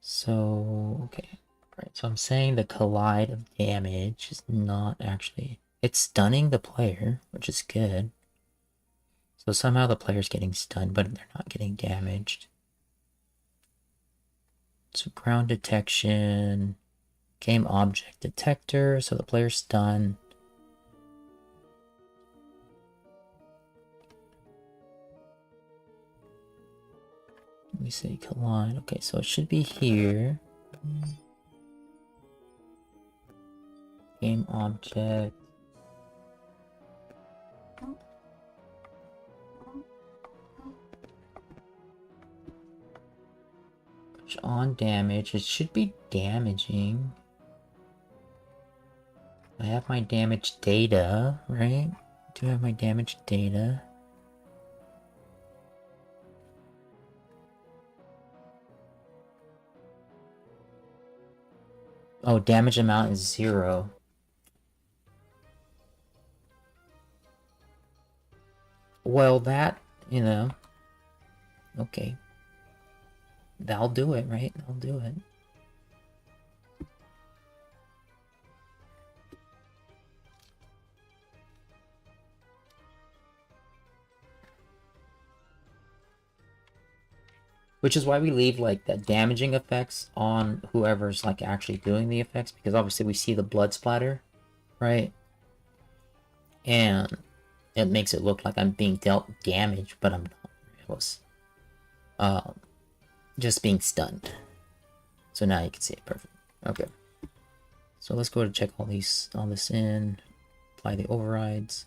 So, okay. Right, so I'm saying the collide of damage is not actually... it's stunning the player, which is good. So somehow the player's getting stunned, but they're not getting damaged. So ground detection, game object detector, so the player's stunned. Let me say collide. Okay, so it should be here. Game object. On damage, it should be damaging. I have my damage data, right? Do I have my damage data? Oh, damage amount is 0. Well, that, you know, okay. That'll do it, right? That'll do it. Which is why we leave, like, the damaging effects on whoever's, like, actually doing the effects. Because obviously we see the blood splatter, right? And it makes it look like I'm being dealt damage, but I'm not. It was just being stunned. So now you can see it perfect. Okay. So let's go to check all this in. Apply the overrides.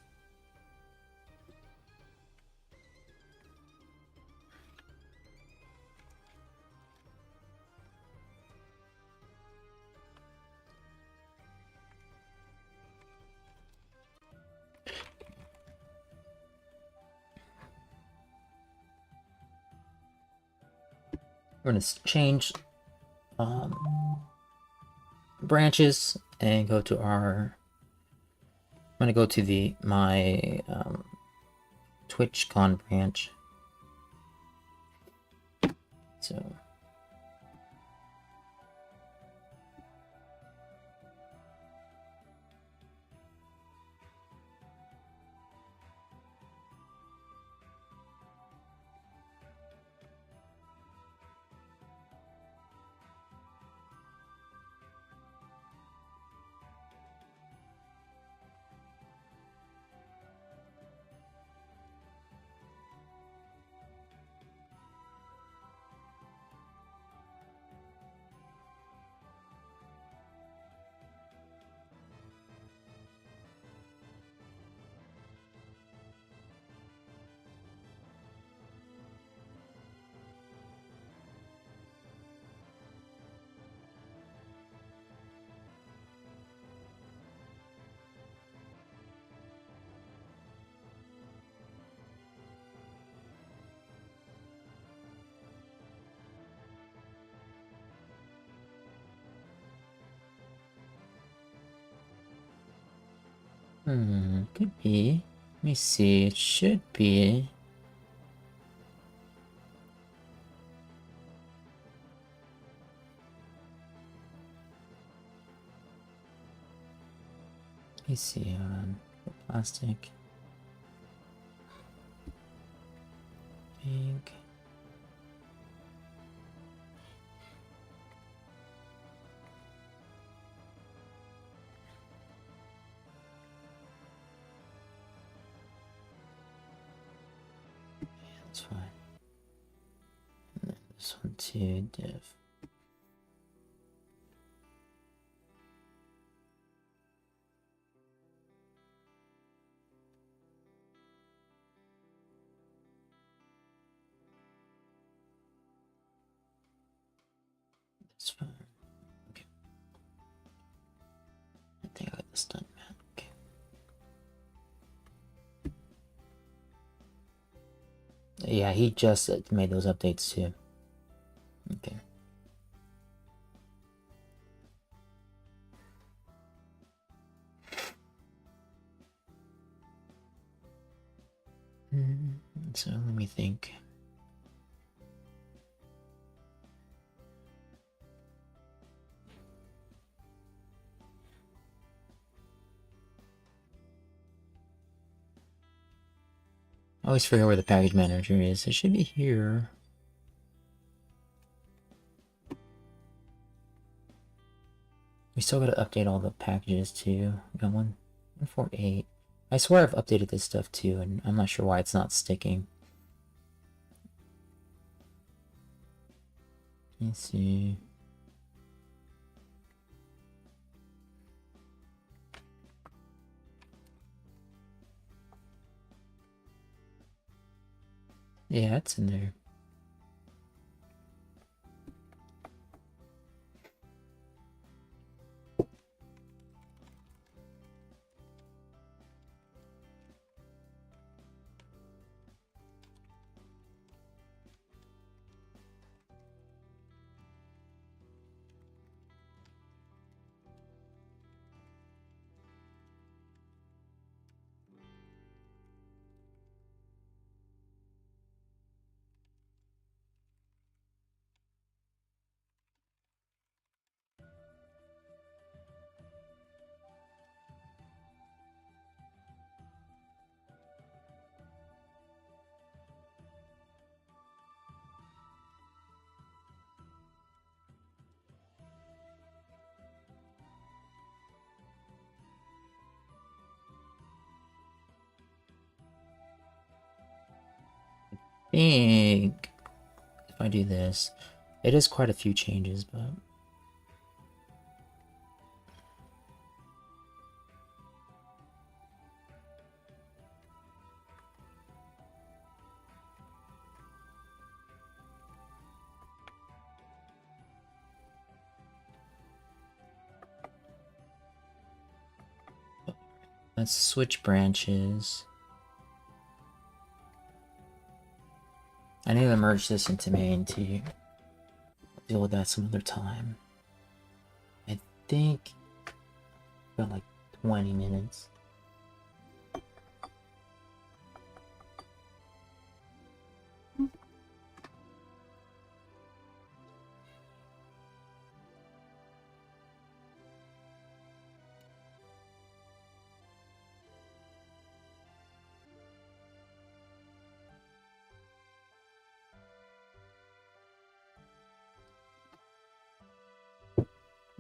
We're gonna change branches and go to our... I'm gonna go to my TwitchCon branch. So Could be. Let me see. It should be. Let me see. Hold on. Plastic. Pink. That's fine. And then this one too, div. That's fine. Okay. I think I got this done, man. Okay. Yeah, he just made those updates too. Okay. So let me think. I always forget where the package manager is. It should be here. We still gotta update all the packages too. We got 148. I swear I've updated this stuff too, and I'm not sure why it's not sticking. Let's see. Yeah, it's in there. I think if I do this, it is quite a few changes, but let's switch branches. I need to merge this into main too. I'll deal with that some other time. I think about like 20 minutes.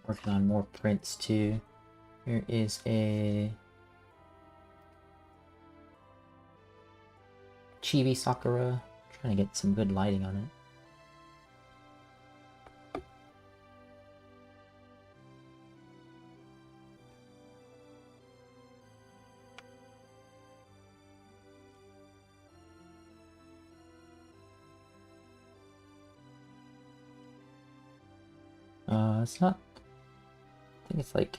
Working on more prints too. Here is a Chibi Sakura. Trying to get some good lighting on it. It's not. I think it's like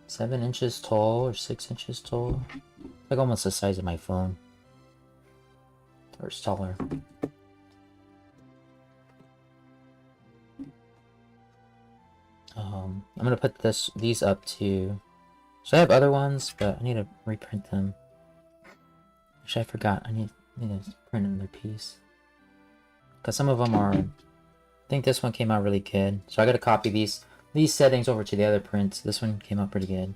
7 inches tall or 6 inches tall. Like almost the size of my phone. Or it's taller. I'm gonna put these up too, So I have other ones, but I need to reprint them. Actually, I forgot. I need to print another piece. Because some of them are... I think this one came out really good. So I gotta copy these settings over to the other prints. This one came out pretty good.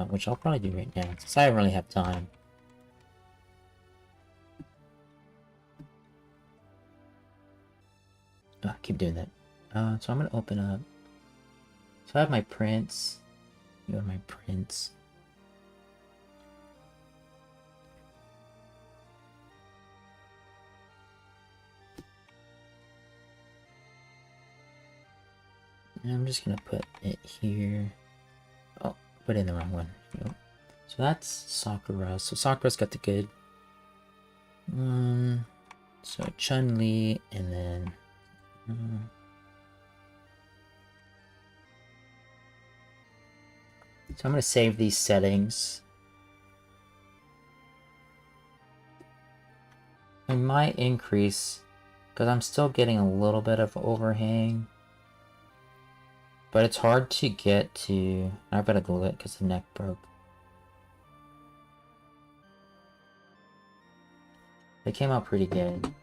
Which I'll probably do right now, since I don't really have time. I keep doing that. So I'm gonna open up. So I have my prints. You have my prints. And I'm just gonna put it here. Oh, put in the wrong one. Nope. So that's Sakura. So Sakura's got the good. So Chun-Li, and then. So I'm gonna save these settings. I might increase, because I'm still getting a little bit of overhang. But it's hard to get to... I've got to glue it because the neck broke. They came out pretty good.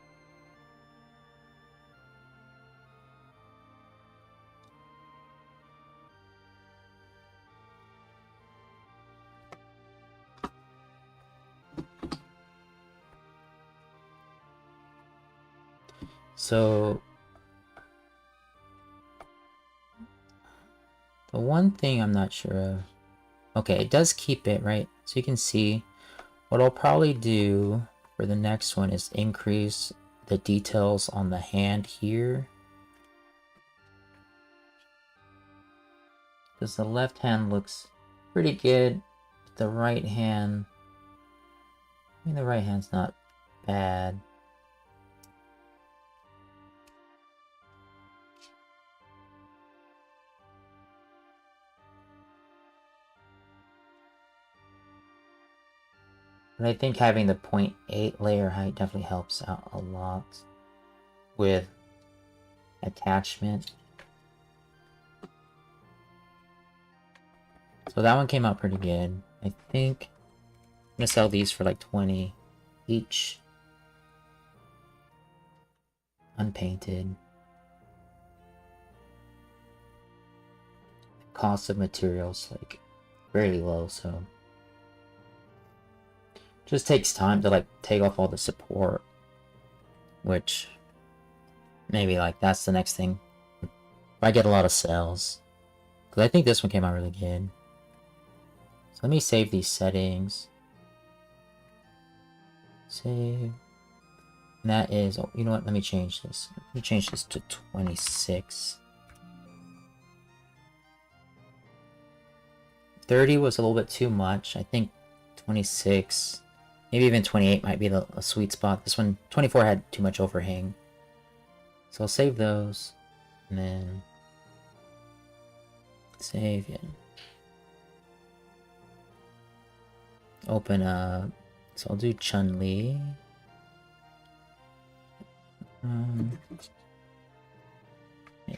So... the one thing I'm not sure of... Okay, it does keep it, right? So you can see what I'll probably do for the next one is increase the details on the hand here. Because the left hand looks pretty good. The right hand... I mean, the right hand's not bad. And I think having the 0.8 layer height definitely helps out a lot with attachment. So that one came out pretty good. I think I'm gonna sell these for like 20 each. Unpainted. Cost of materials like very low, so just takes time to like take off all the support, which maybe like that's the next thing if I get a lot of sales, because I think this one came out really good. So let me save these settings. Save. And that is, oh, you know what, let me change this. Let me change this to 26. 30 was a little bit too much. I think 26, maybe even 28 might be a sweet spot. This one, 24 had too much overhang. So I'll save those. And then save, yeah. Open up. So I'll do Chun-Li. Yeah.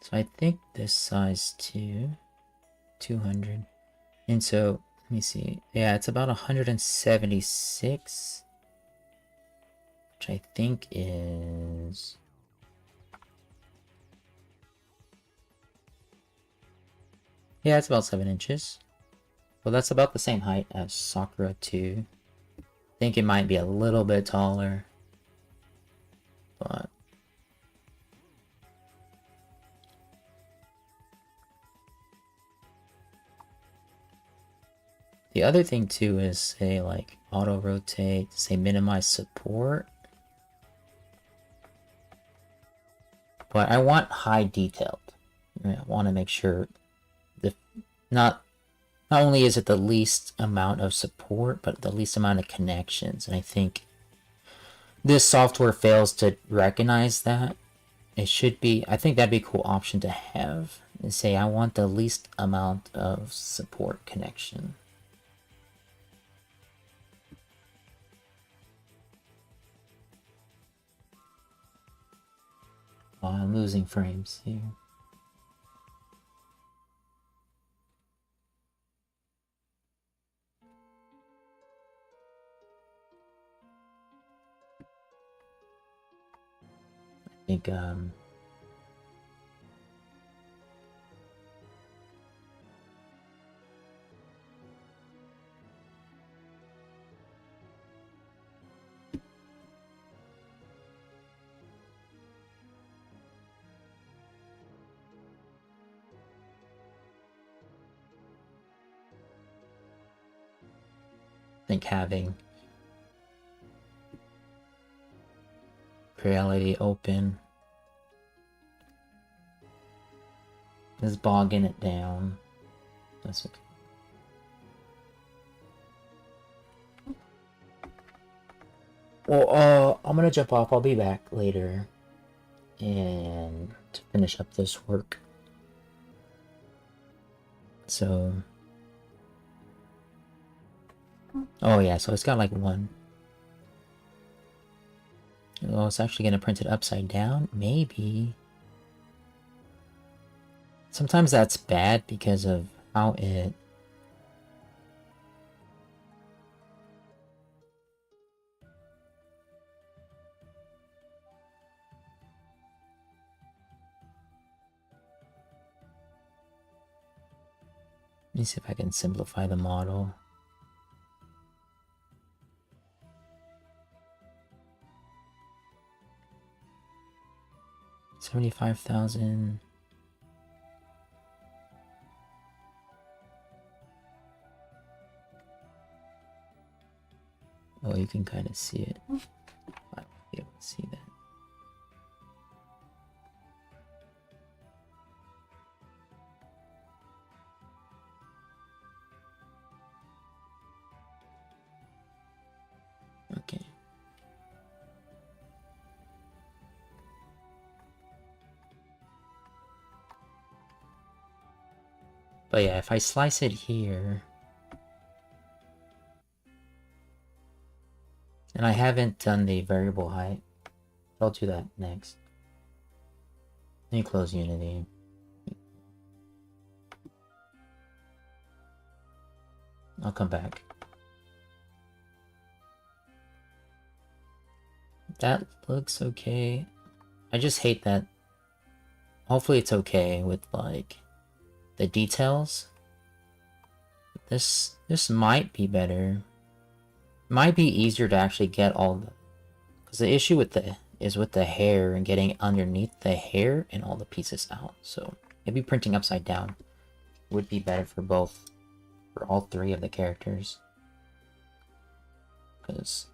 So I think this size 200. And so, let me see. Yeah, it's about 176. Which I think is... yeah, it's about 7 inches. Well, that's about the same height as Sakura 2. I think it might be a little bit taller. But... the other thing too is say like auto rotate, say minimize support. But I want high detailed. I want to make sure the not only is it the least amount of support, but the least amount of connections. And I think this software fails to recognize that. It should be, I think that'd be a cool option to have. and say I want the least amount of support connection. Oh, I'm losing frames here. I think having reality open is bogging it down. That's okay. Well, I'm gonna jump off. I'll be back later and to finish up this work. So, oh yeah, so it's got like one. Oh, it's actually gonna print it upside down? Maybe. Sometimes that's bad because of how it... Let me see if I can simplify the model. $75,000. Oh, you can kind of see it. I don't be able to see that. Okay. But yeah, if I slice it here, and I haven't done the variable height, I'll do that next. Let me close Unity. I'll come back. That looks okay. I just hate that. Hopefully it's okay with like the details. This might be better. Might be easier to actually get all the, because the issue with the hair and getting underneath the hair and all the pieces out. So maybe printing upside down would be better for all three of the characters. Because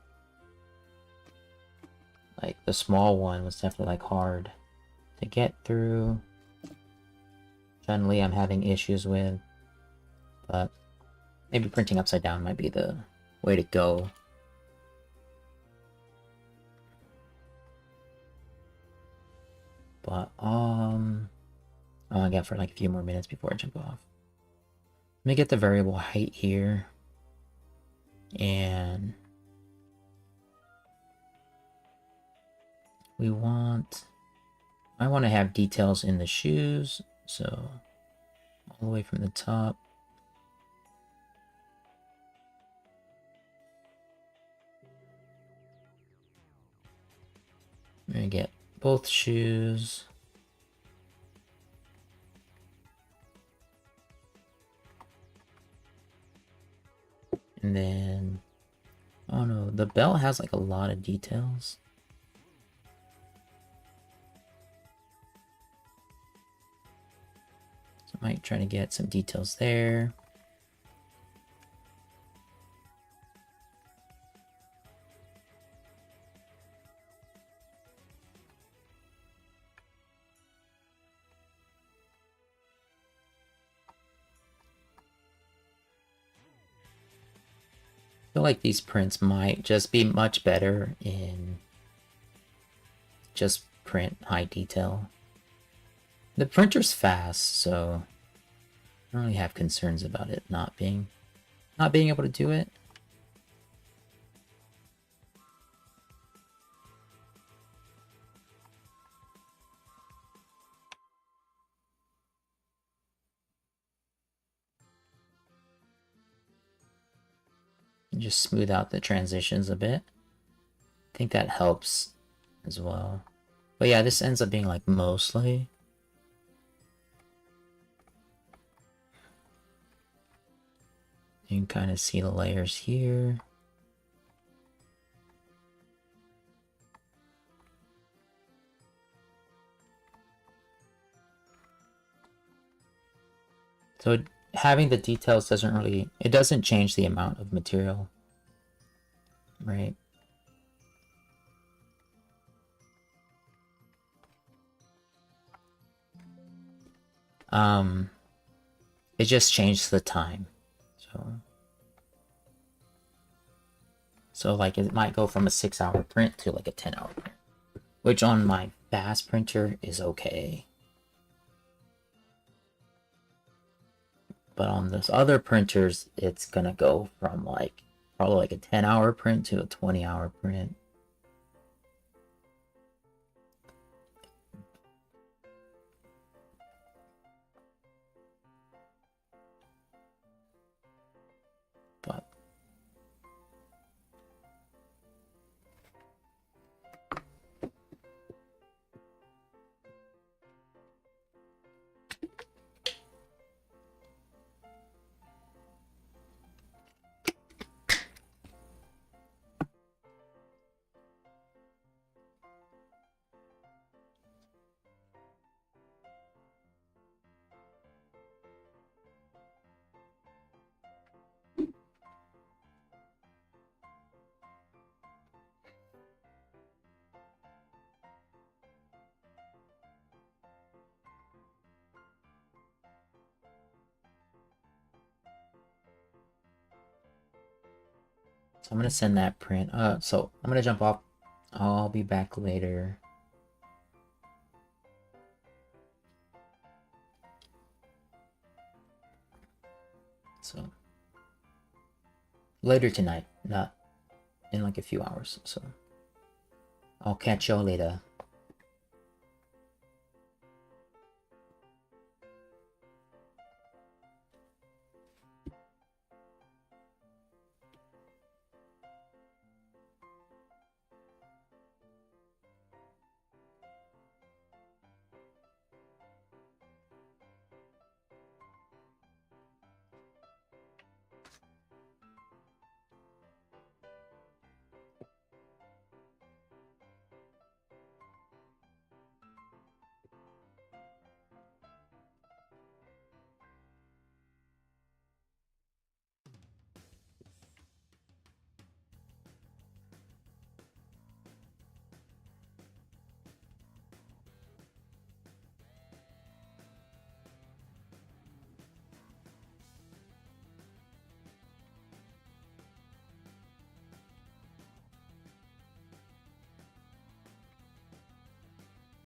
like the small one was definitely like hard to get through. Chun-Li I'm having issues with, but maybe printing upside down might be the way to go. But I got for like a few more minutes before I jump off. Let me get the variable height here, and I want to have details in the shoes, so all the way from the top. I'm gonna get both shoes. And then, oh no, the belt has like a lot of details. So I might try to get some details there. I feel like these prints might just be much better in just print high detail. The printer's fast, so I don't really have concerns about it not being able to do it. Just smooth out the transitions a bit. I think that helps as well. But yeah, this ends up being like mostly. You can kind of see the layers here. So having the details it doesn't change the amount of material, right? It just changed the time. So like it might go from a 6-hour print to like a 10-hour print, which on my fast printer is okay. But on those other printers, it's gonna go from like probably like a 10-hour print to a 20-hour print. But so I'm gonna send that print. So I'm gonna jump off. I'll be back later. So later tonight, not in like a few hours. So I'll catch y'all later.